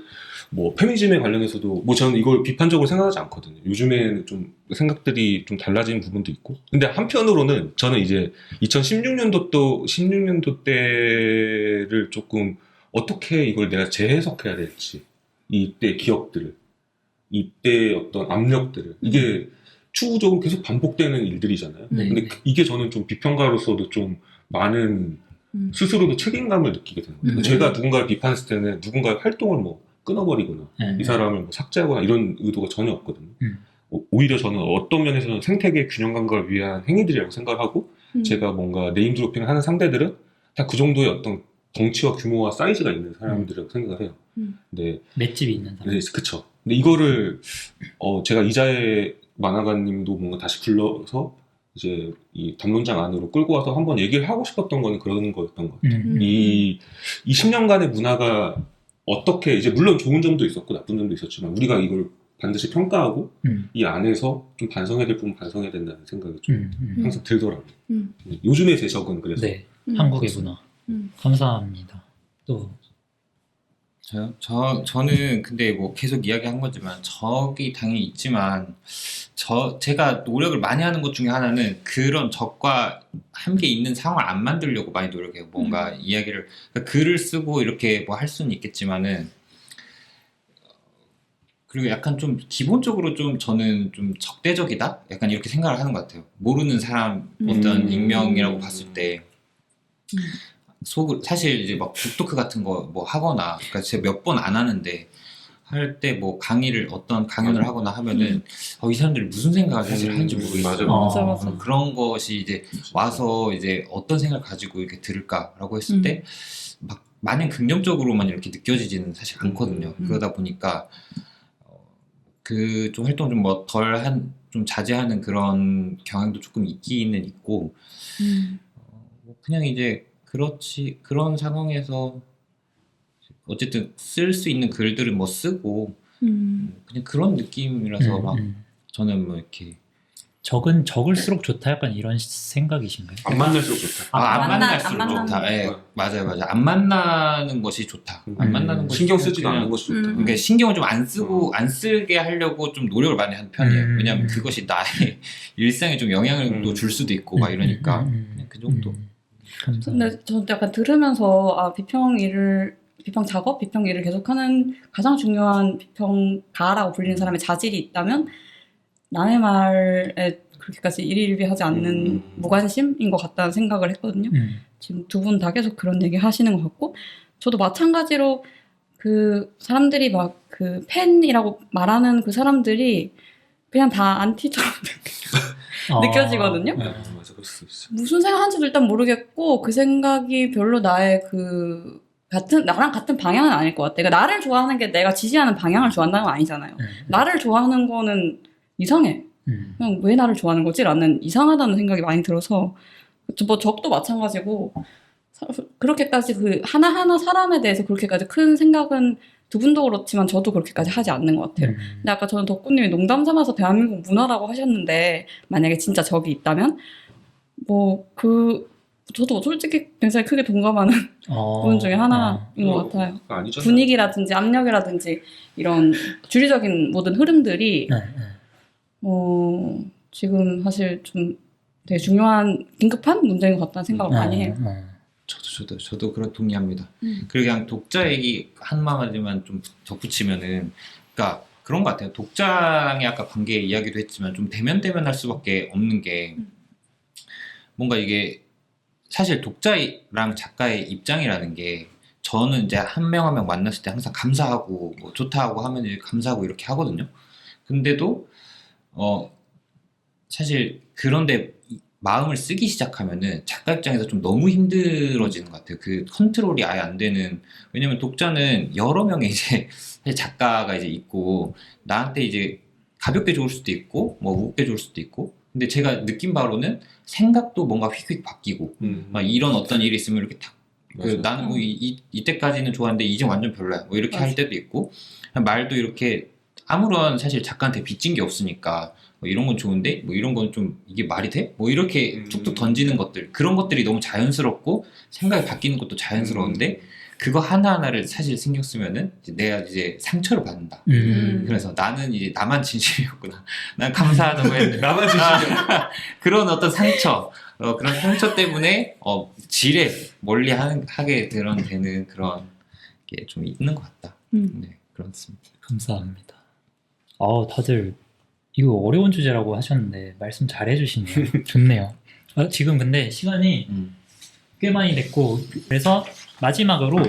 뭐 페미니즘에 관련해서도 뭐 저는 이걸 비판적으로 생각하지 않거든요. 요즘에는 좀 생각들이 좀 달라진 부분도 있고. 근데 한편으로는 저는 이제 16년도 때를 조금 어떻게 이걸 내가 재해석해야 될지 이때 기억들을 이때 어떤 압력들을 이게 추후적으로 계속 반복되는 일들이잖아요. 네. 근데 이게 저는 좀 비평가로서도 좀 많은 스스로도 책임감을 느끼게 되는 거예요. 제가 누군가를 비판했을 때는 누군가의 활동을 뭐 끊어버리거나 이 사람을 뭐 삭제하거나 이런 의도가 전혀 없거든요. 오히려 저는 어떤 면에서는 생태계 균형 감각을 위한 행위들이라고 생각하고 제가 뭔가 네임 드로핑을 하는 상대들은 다 그 정도의 어떤 덩치와 규모와 사이즈가 있는 사람들이라고 생각을 해요. 근데 맷집이 있는 사람. 네, 그쵸. 근데 이거를 제가 이자의 만화가님도 뭔가 다시 불러서 이제 이 담론장 안으로 끌고 와서 한번 얘기를 하고 싶었던 거는 그런 거였던 것 같아요. 이 10년간의 문화가 어떻게 이제 물론 좋은 점도 있었고 나쁜 점도 있었지만 우리가 이걸 반드시 평가하고 이 안에서 좀 반성해야 될 부분 반성해야 된다는 생각이 좀 항상 들더라고요. 요즘의 제적은 그래서 네. 한국의 문화. 감사합니다. 또 저는 근데 뭐 계속 이야기한 거지만 적이 당연히 있지만 제가 노력을 많이 하는 것 중에 하나는 그런 적과 함께 있는 상황을 안 만들려고 많이 노력해요. 뭔가 이야기를 그러니까 글을 쓰고 이렇게 뭐 할 수는 있겠지만은 그리고 약간 좀 기본적으로 좀 저는 좀 적대적이다? 약간 이렇게 생각을 하는 것 같아요. 모르는 사람 어떤 익명이라고 봤을 때 사실 이제 막 북토크 같은 거 뭐 하거나 그러니까 제가 몇 번 안 하는데 할 때 뭐 어떤 강연을 하거나 하면은 이 사람들이 무슨 생각을 사실 하는지 모르겠어요. 맞아. 그런 것이 이제 와서 이제 어떤 생각을 가지고 이렇게 들을까라고 했을 때 막 마냥 긍정적으로만 이렇게 느껴지지는 사실 않거든요. 그러다 보니까 그 좀 활동 좀 뭐 좀 자제하는 그런 경향도 조금 있기는 있고 뭐 그냥 이제 그런 상황에서 어쨌든 쓸 수 있는 글들은 뭐 쓰고 그냥 그런 느낌이라서 막 저는 뭐 이렇게 적을수록 좋다 약간 이런 생각이신가요? 안 만날수록 좋다. 안 안 만날수록 만나는 좋다. 예, 맞아요. 안 만나는 것이 좋다. 안 만나는 것이 신경 쓰지도 그냥 않는 것이 좋다. 그러니까 신경을 좀 안 쓰게 하려고 좀 노력을 많이 하는 편이에요. 왜냐하면 그것이 나의 일상에 좀 영향을 또 줄 수도 있고 막 이러니까 그냥 그 정도. 근데 저는 약간 들으면서 비평 일을 계속하는 가장 중요한 비평가라고 불리는 사람의 자질이 있다면 남의 말에 그렇게까지 일희일비하지 않는 무관심인 것 같다는 생각을 했거든요. 지금 두 분 다 계속 그런 얘기 하시는 것 같고 저도 마찬가지로 그 사람들이 막 그 팬이라고 말하는 그 사람들이 그냥 다 안티처럼 느껴지거든요. 맞아, 그럴 수 있어. 무슨 생각하는지도 일단 모르겠고 그 생각이 별로 나랑 같은 방향은 아닐 것 같아. 그러니까 나를 좋아하는 게 내가 지지하는 방향을 좋아한다는 건 아니잖아요. 나를 좋아하는 거는 이상해. 그냥 왜 나를 좋아하는 거지? 라는 이상하다는 생각이 많이 들어서 뭐 적도 마찬가지고 그렇게까지 그 하나하나 사람에 대해서 그렇게까지 큰 생각은 두 분도 그렇지만 저도 그렇게까지 하지 않는 것 같아요. 근데 아까 저는 덕구님이 농담 삼아서 대한민국 문화라고 하셨는데 만약에 진짜 적이 있다면 저도 솔직히 굉장히 크게 동감하는 부분 중에 하나인 것 같아요. 아니잖아요. 분위기라든지 압력이라든지 이런 주류적인 모든 흐름들이 지금 사실 좀 되게 중요한 긴급한 문제인 것 같다는 생각을 많이 해요. 저도 그런 동의합니다. 그리고 그냥 독자 얘기 한마디만 좀 덧붙이면은, 그러니까 그런 것 같아요. 독자랑의 아까 관계 이야기도 했지만 좀 대면할 수밖에 없는 게 뭔가 이게 사실 독자랑 작가의 입장이라는 게 저는 이제 한 명 한 명 만났을 때 항상 감사하고 뭐 좋다고 하면 이제 감사하고 이렇게 하거든요. 근데도 사실 그런데 마음을 쓰기 시작하면은 작가 입장에서 좀 너무 힘들어지는 것 같아요. 그 컨트롤이 아예 안 되는. 왜냐면 독자는 여러 명의 이제 사실 작가가 이제 있고 나한테 이제 가볍게 좋을 수도 있고 뭐 무겁게 좋을 수도 있고. 근데 제가 느낀 바로는 생각도 뭔가 휙휙 바뀌고 막 이런 어떤 일이 있으면 이렇게 탁 맞아요. 나는 뭐 이때까지는 좋았는데 이제 완전 별로야. 뭐 이렇게 할 맞아. 때도 있고 말도 이렇게 아무런 사실 작가한테 빚진 게 없으니까 뭐 이런 건 좋은데 뭐 이런 건 좀 이게 말이 돼? 뭐 이렇게 툭툭 던지는 것들 그런 것들이 너무 자연스럽고 생각이 바뀌는 것도 자연스러운데 그거 하나하나를 사실 신경 쓰면은 이제 내가 이제 상처를 받는다. 그래서 나는 이제 나만 진심이었구나. 난 감사하다고 했는데 나만 진심이야. 그런 어떤 상처 그런 상처 때문에 지레 멀리 하게 되는 그런 게 좀 있는 것 같다. 네, 그렇습니다. 감사합니다. 다들 이거 어려운 주제라고 하셨는데 말씀 잘 해주시네요. 좋네요. 지금 근데 시간이 꽤 많이 됐고 그래서 마지막으로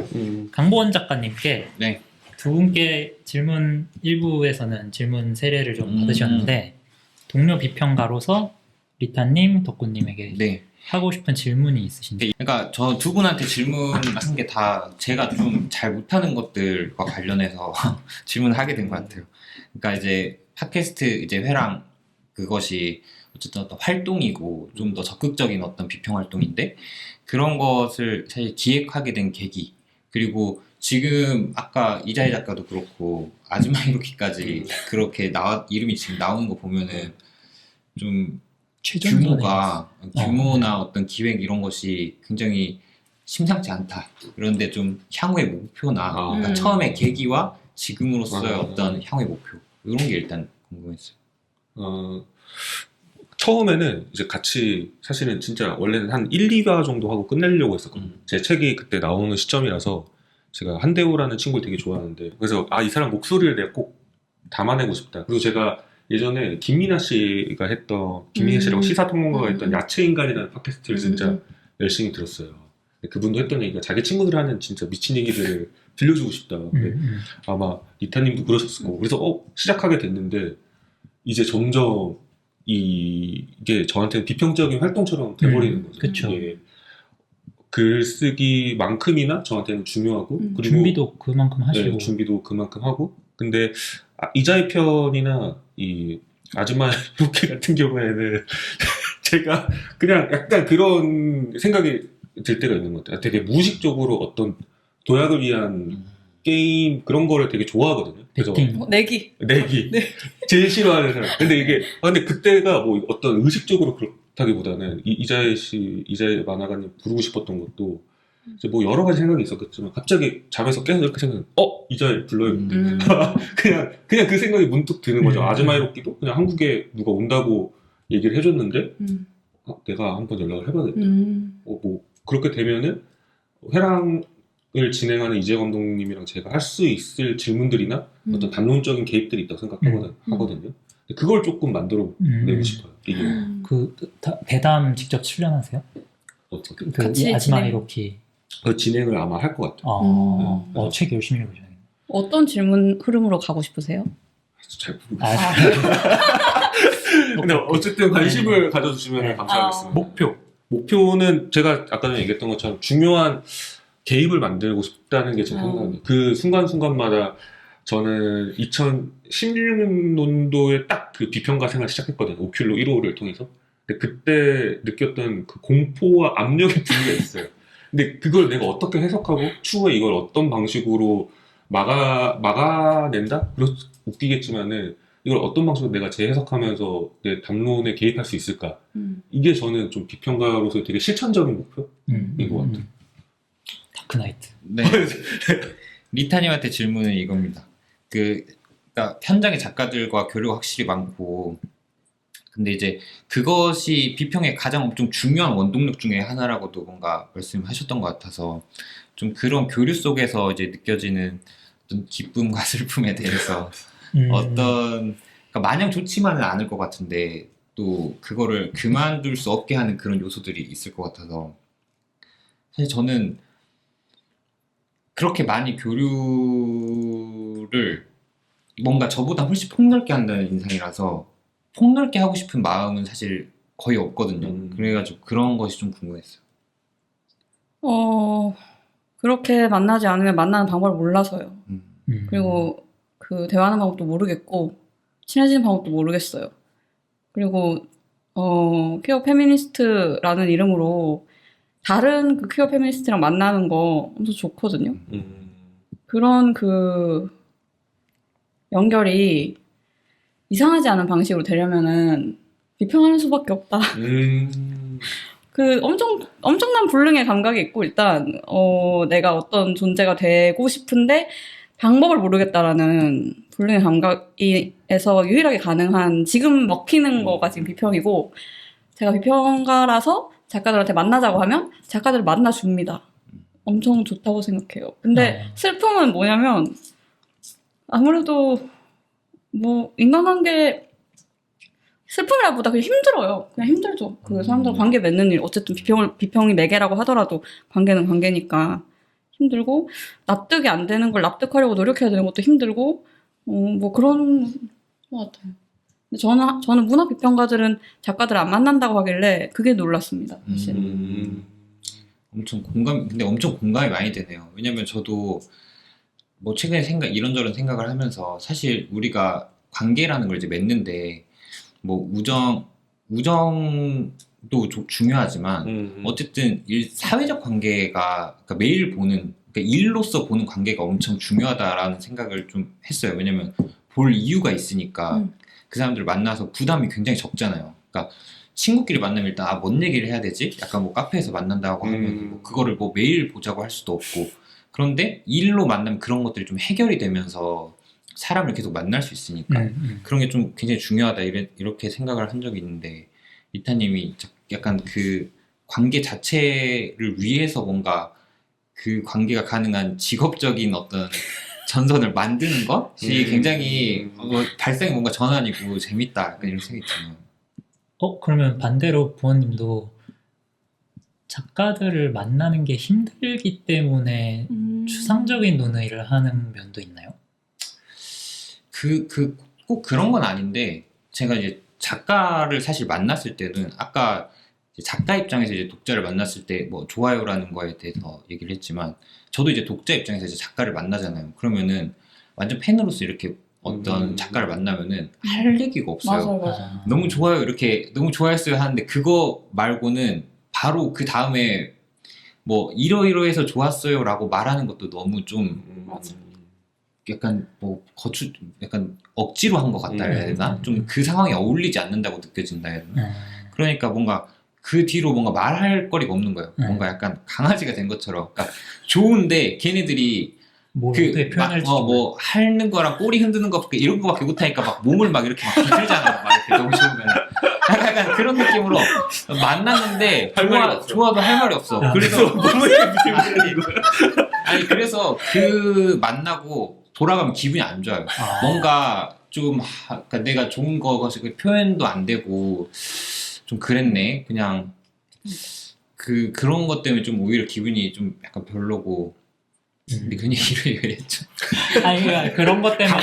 강보원 작가님께 네. 두 분께 질문 1부에서는 질문 세례를 좀 받으셨는데 동료 비평가로서 리타님, 덕구님에게 네. 하고 싶은 질문이 있으신지. 그러니까 저 두 분한테 질문한 게 다 제가 좀 잘 못하는 것들과 관련해서 질문을 하게 된 것 같아요. 그러니까 이제 팟캐스트 이제 회랑 그것이 어쨌든 어떤 활동이고 좀 더 적극적인 어떤 비평 활동인데 그런 것을 사실 기획하게 된 계기 그리고 지금 아까 이자희 작가도 그렇고 아즈마 히로키까지 그렇게 이름이 지금 나오는 거 보면은 좀 규모나 어떤 기획 이런 것이 굉장히 심상치 않다. 그런데 좀 향후의 목표나 그러니까 처음에 계기와 지금으로서의 어떤 향후의 목표 이런 게 일단 궁금했어요. 처음에는 이제 같이 사실은 진짜 원래는 한 1, 2화 정도 하고 끝내려고 했었거든요. 제 책이 그때 나오는 시점이라서 제가 한대호라는 친구를 되게 좋아하는데 그래서 이 사람 목소리를 내가 꼭 담아내고 싶다. 그리고 제가 예전에 김민아 씨가 했던 김민아 씨라고 시사통문가가 했던 야채인간이라는 팟캐스트를 진짜 열심히 들었어요. 그분도 했던 얘기가 자기 친구들 하는 진짜 미친 얘기들을 들려주고 싶다. 아마 리타님도 그러셨을 거고 그래서 시작하게 됐는데 이제 점점 이게 저한테는 비평적인 활동처럼 돼버리는 거죠. 그쵸. 이게 글쓰기만큼이나 저한테는 중요하고 그리고 준비도 그만큼 하시고 네, 준비도 그만큼 하고 근데 이자희 편이나 이 아즈마 히로키 같은 경우에는 제가 그냥 약간 그런 생각이 들 때가 있는 것 같아요. 되게 무의식적으로 어떤 도약을 위한 게임 그런 거를 되게 좋아하거든요. 그래서 내기. 제일 싫어하는 사람. 근데 그때가 뭐 어떤 의식적으로 그렇다기보다는 이자희 만화가님 부르고 싶었던 것도 이제 뭐 여러 가지 생각이 있었겠지만 갑자기 잠에서 깨서 이렇게 생각해. 이자희 불러요. 그냥 그 생각이 문득 드는 거죠. 아즈마 히로키도 그냥 한국에 누가 온다고 얘기를 해줬는데 내가 한번 연락을 해봐야겠다. 뭐 그렇게 되면은 회랑을 진행하는 이재 감독님이랑 제가 할 수 있을 질문들이나 어떤 담론적인 개입들이 있다고 생각하거든요. 그걸 조금 만들어내고 싶어요. 이게 대담 직접 출연하세요? 어떻게 같이 아즈마 진행. 히로키 진행을 아마 할 것 같아요. 책 열심히 읽으셔야겠네요. 어떤 질문 흐름으로 가고 싶으세요? 잘 모르겠어요. 근데 어쨌든 관심을 가져주시면 감사하겠습니다. 목표는 제가 아까 전에 얘기했던 것처럼 중요한 개입을 만들고 싶다는 게 제 생각이에요. 그 순간순간마다 저는 2016년도에 딱 그 비평가 생활 시작했거든요. 오큘로 1호를 통해서. 근데 그때 느꼈던 그 공포와 압력의 분위기가 있어요. 근데 그걸 내가 어떻게 해석하고 추후에 이걸 어떤 방식으로 막아낸다? 웃기겠지만은 이걸 어떤 방식으로 내가 재해석하면서 내 담론에 개입할 수 있을까? 이게 저는 좀 비평가로서 되게 실천적인 목표인 것 같아요. 다크나이트. 네. 리타님한테 질문은 이겁니다. 그러니까 현장의 작가들과 교류가 확실히 많고, 근데 이제 그것이 비평의 가장 좀 중요한 원동력 중에 하나라고도 뭔가 말씀하셨던 것 같아서 좀 그런 교류 속에서 이제 느껴지는 어떤 기쁨과 슬픔에 대해서 그러니까 마냥 좋지만은 않을 것 같은데 또 그거를 그만둘 수 없게 하는 그런 요소들이 있을 것 같아서 사실 저는 그렇게 많이 교류를 뭔가 저보다 훨씬 폭넓게 한다는 인상이라서 폭넓게 하고 싶은 마음은 사실 거의 없거든요. 그래가지고 그런 것이 좀 궁금했어요. 그렇게 만나지 않으면 만나는 방법을 몰라서요. 음. 그리고 그 대화하는 방법도 모르겠고 친해지는 방법도 모르겠어요. 그리고 퀴어 페미니스트라는 이름으로 다른 그 퀴어 페미니스트랑 만나는 거 엄청 좋거든요. 그런 그 연결이 이상하지 않은 방식으로 되려면은 비평하는 수밖에 없다. 그 엄청난 불능의 감각이 있고 일단 내가 어떤 존재가 되고 싶은데 방법을 모르겠다라는 불능의 감각에서 유일하게 가능한 지금 먹히는 거가 지금 비평이고 제가 비평가라서 작가들한테 만나자고 하면 작가들을 만나줍니다. 엄청 좋다고 생각해요. 근데 슬픔은 뭐냐면 아무래도 뭐 인간관계 슬픔이라보다 그냥 힘들어요. 그냥 힘들죠. 그 사람들과 관계 맺는 일 어쨌든 비평이 매개라고 하더라도 관계는 관계니까 힘들고 납득이 안 되는 걸 납득하려고 노력해야 되는 것도 힘들고 뭐 그런 것 같아요. 근데 저는 문학 비평가들은 작가들 안 만난다고 하길래 그게 놀랐습니다. 사실. 근데 엄청 공감이 많이 되네요. 왜냐면 저도 뭐 최근에 이런저런 생각을 하면서 사실 우리가 관계라는 걸 이제 맺는데 뭐 우정도 중요하지만 어쨌든 사회적 관계가 그러니까 매일 보는 그러니까 일로서 보는 관계가 엄청 중요하다라는 생각을 좀 했어요. 왜냐면 볼 이유가 있으니까 그 사람들을 만나서 부담이 굉장히 적잖아요. 그러니까 친구끼리 만나면 일단 뭔 얘기를 해야 되지? 약간 뭐 카페에서 만난다고 하면 뭐 그거를 뭐 매일 보자고 할 수도 없고 그런데 일로 만나면 그런 것들이 좀 해결이 되면서 사람을 계속 만날 수 있으니까 그런 게 좀 굉장히 중요하다 이렇게 생각을 한 적이 있는데 이타님이 약간 그 관계 자체를 위해서 뭔가 그 관계가 가능한 직업적인 어떤 전선을 만드는 것이 굉장히 발상이 뭔가 전환이고 재밌다 약간 이런 생각이 드네요. 그러면 반대로 부모님도 작가들을 만나는 게 힘들기 때문에 추상적인 논의를 하는 면도 있나요? 꼭 그런 건 아닌데, 제가 이제 작가를 사실 만났을 때는, 아까 작가 입장에서 이제 독자를 만났을 때 뭐 좋아요라는 거에 대해서 얘기를 했지만, 저도 이제 독자 입장에서 이제 작가를 만나잖아요. 그러면은 완전 팬으로서 이렇게 어떤 작가를 만나면은 할 얘기가 없어요. 맞아. 너무 좋아요, 이렇게 너무 좋아했어요 하는데, 그거 말고는 바로 그 다음에 뭐 이러이러해서 좋았어요 라고 말하는 것도 너무 좀 약간 뭐 약간 억지로 한 것 같다 해야 되나? 좀 그 상황에 어울리지 않는다고 느껴진다 해야 되나? 그러니까 뭔가 그 뒤로 뭔가 말할 거리가 없는 거예요. 뭔가 약간 강아지가 된 것처럼. 그러니까 좋은데 걔네들이 어떻게 표현할지 뭐 하는 거랑 꼬리 흔드는 거 이런 거밖에 못하니까 막 몸을 막 이렇게 막 비틀잖아. 막 이렇게 너무 좋으면. 약간 그런 느낌으로 만났는데 좋아도 할 말이 없어. 그래서 몸을 비틀는 거야. 아니 그래서 그 만나고 돌아가면 기분이 안 좋아요. 뭔가 좀 그러니까 내가 좋은 거가 표현도 안 되고 좀 그랬네. 그냥 그런 것 때문에 좀 오히려 기분이 좀 약간 별로고. 근데 그 얘기를 왜 했죠? 아니 그러니까 그런 것 때문에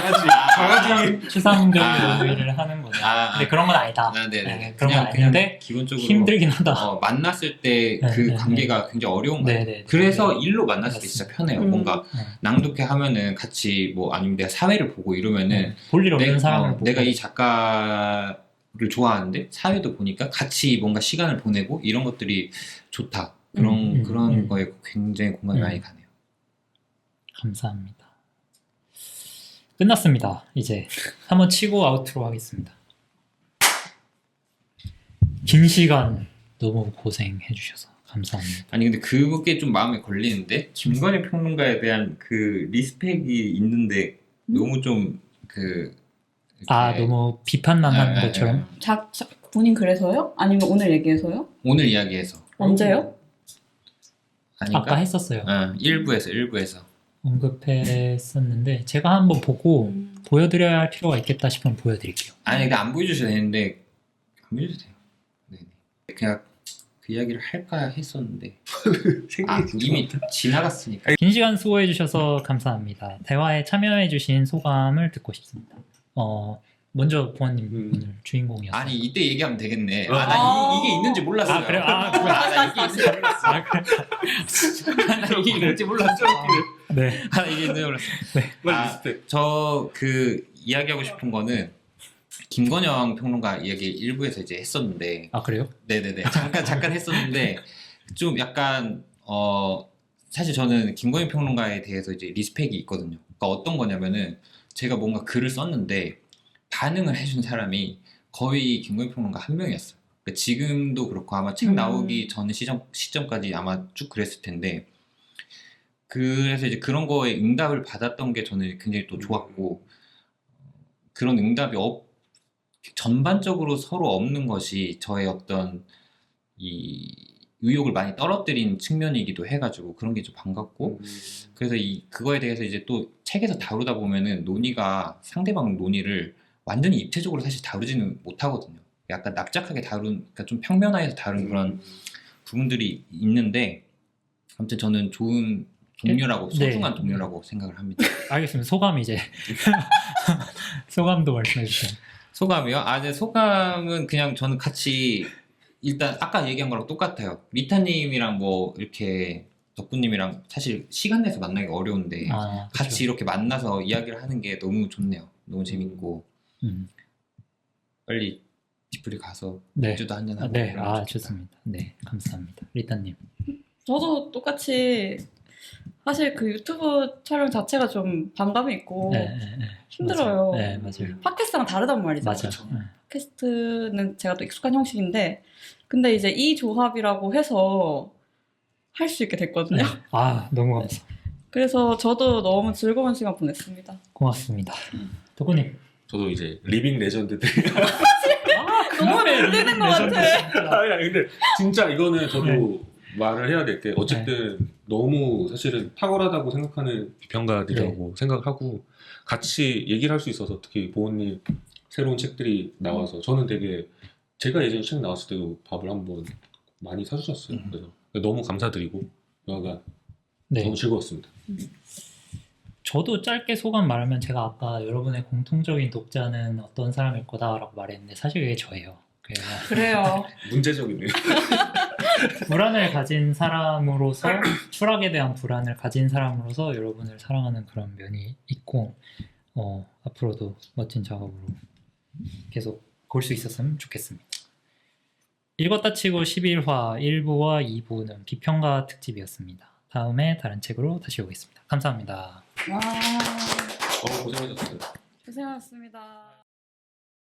강아지 추상적인 논의를 하는 거죠. 근데 그런 건 아니다. 네네. 그런 건 아닌데 기본적으로 힘들긴 하다. 만났을 때 그 관계가 굉장히 어려운 거예요. 그래서 일로 만났을 때 진짜 편해요. 뭔가 낭독회 하면은 같이 뭐 아니면 내가 사회를 보고 이러면은 볼일 없는 사람을 보고 내가 이 작가를 좋아하는데 사회도 보니까 같이 뭔가 시간을 보내고 이런 것들이 좋다. 그런 거에 굉장히 공감이 많이 가네요. 감사합니다. 끝났습니다. 이제 한번 치고 아웃로 하겠습니다. 긴 시간 너무 고생해 주셔서 감사합니다. 아니 근데 그게 좀 마음에 걸리는데 김건희 평론가에 대한 그 리스펙이 있는데 너무 좀 너무 비판만 하는 것처럼? 본인 그래서요? 아니면 오늘 얘기해서요? 오늘 이야기해서. 언제요? 아까 했었어요. 1부에서 언급했었는데 제가 한번 보고 보여드려야 할 필요가 있겠다 싶으면 보여드릴게요. 아니 근데 안 보여주셔도 되는데 밀려도 돼요. 네네. 그냥 그 이야기를 할까 했었는데 생각이 진짜 이미 지나갔으니까. 긴 시간 수고해 주셔서 감사합니다. 대화에 참여해 주신 소감을 듣고 싶습니다. 먼저 부모님 오늘 주인공이었어요. 아니 이때 얘기하면 되겠네. 아. 나 이게 있는지 몰랐어요. 아, 그래요? 아, 그래요? 나 이게 있는지 몰랐어. 아, 그래. 나 이게 있는지 몰랐어. 네. 나 이게 있는지 몰랐어. 빨리 리스펙. 저 그 이야기하고 싶은 거는 김건영 평론가 이야기 일부에서 이제 했었는데, 아, 그래요? 네네네 잠깐 했었는데 좀 약간 사실 저는 김건영 평론가에 대해서 이제 리스펙이 있거든요. 그러니까 어떤 거냐면은 제가 뭔가 글을 썼는데 반응을 해준 사람이 거의 김건영 평론가 한 명이었어요. 그러니까 지금도 그렇고 아마 책 나오기 전 시점까지 아마 쭉 그랬을 텐데, 그래서 이제 그런 거에 응답을 받았던 게 저는 굉장히 또 좋았고, 그런 응답이 전반적으로 서로 없는 것이 저의 어떤 이 의욕을 많이 떨어뜨린 측면이기도 해가지고 그런 게 좀 반갑고, 그래서 그거에 대해서 이제 또 책에서 다루다 보면은 논의가 상대방 논의를 완전히 입체적으로 사실 다루지는 못하거든요. 약간 납작하게 그러니까 좀 평면화해서 다룬 그런 부분들이 있는데, 아무튼 저는 좋은 동료라고, 네. 소중한 동료라고 생각을 합니다. 알겠습니다. 소감 이제. 소감도 말씀해 주세요. 소감이요? 네, 소감은 그냥 저는 같이 일단 아까 얘기한 거랑 똑같아요. 리타님이랑 뭐 이렇게 덕구님이랑 사실 시간 내서 만나기 어려운데 아, 그쵸. 같이 이렇게 만나서 이야기를 하는 게 너무 좋네요. 너무 재밌고 빨리 디프리 가서 네. 맥주도 한잔하고. 네, 그러면 좋겠다. 좋습니다. 네, 감사합니다. 리타님. 저도 똑같이 사실 그 유튜브 촬영 자체가 좀 반감이 있고 네, 힘들어요. 네, 맞아요. 팟캐스트랑 다르단 말이죠. 맞아요. 네. 팟캐스트는 제가 또 익숙한 형식인데, 근데 이제 이 조합이라고 해서 할 수 있게 됐거든요. 아, 너무 감사합니다. 그래서 저도 너무 즐거운 시간 보냈습니다. 고맙습니다. 덕구님. 저도 이제 리빙 레전드들. 너무 놀리는 것 같아. 아니 근데 진짜 이거는 저도 말을 해야 될 게, 어쨌든 너무 사실은 탁월하다고 생각하는 비평가들이라고 생각을 하고 같이 얘기를 할 수 있어서, 특히 보은님 새로운 책들이 나와서 저는 되게, 제가 예전에 책 나왔을 때도 밥을 한번 많이 사주셨어요. 그래서 너무 감사드리고 여하간 네. 너무 즐거웠습니다. 저도 짧게 소감 말하면, 제가 아까 여러분의 공통적인 독자는 어떤 사람일 거다라고 말했는데 사실 그게 저예요. 그래요. 문제적이네요. 불안을 가진 사람으로서, 추락에 대한 불안을 가진 사람으로서 여러분을 사랑하는 그런 면이 있고, 앞으로도 멋진 작업으로 계속 볼 수 있었으면 좋겠습니다. 읽었다 치고 11화 1부와 2부는 비평가 특집이었습니다. 다음에 다른 책으로 다시 오겠습니다. 감사합니다. 와, 고생하셨어요. 고생하셨습니다.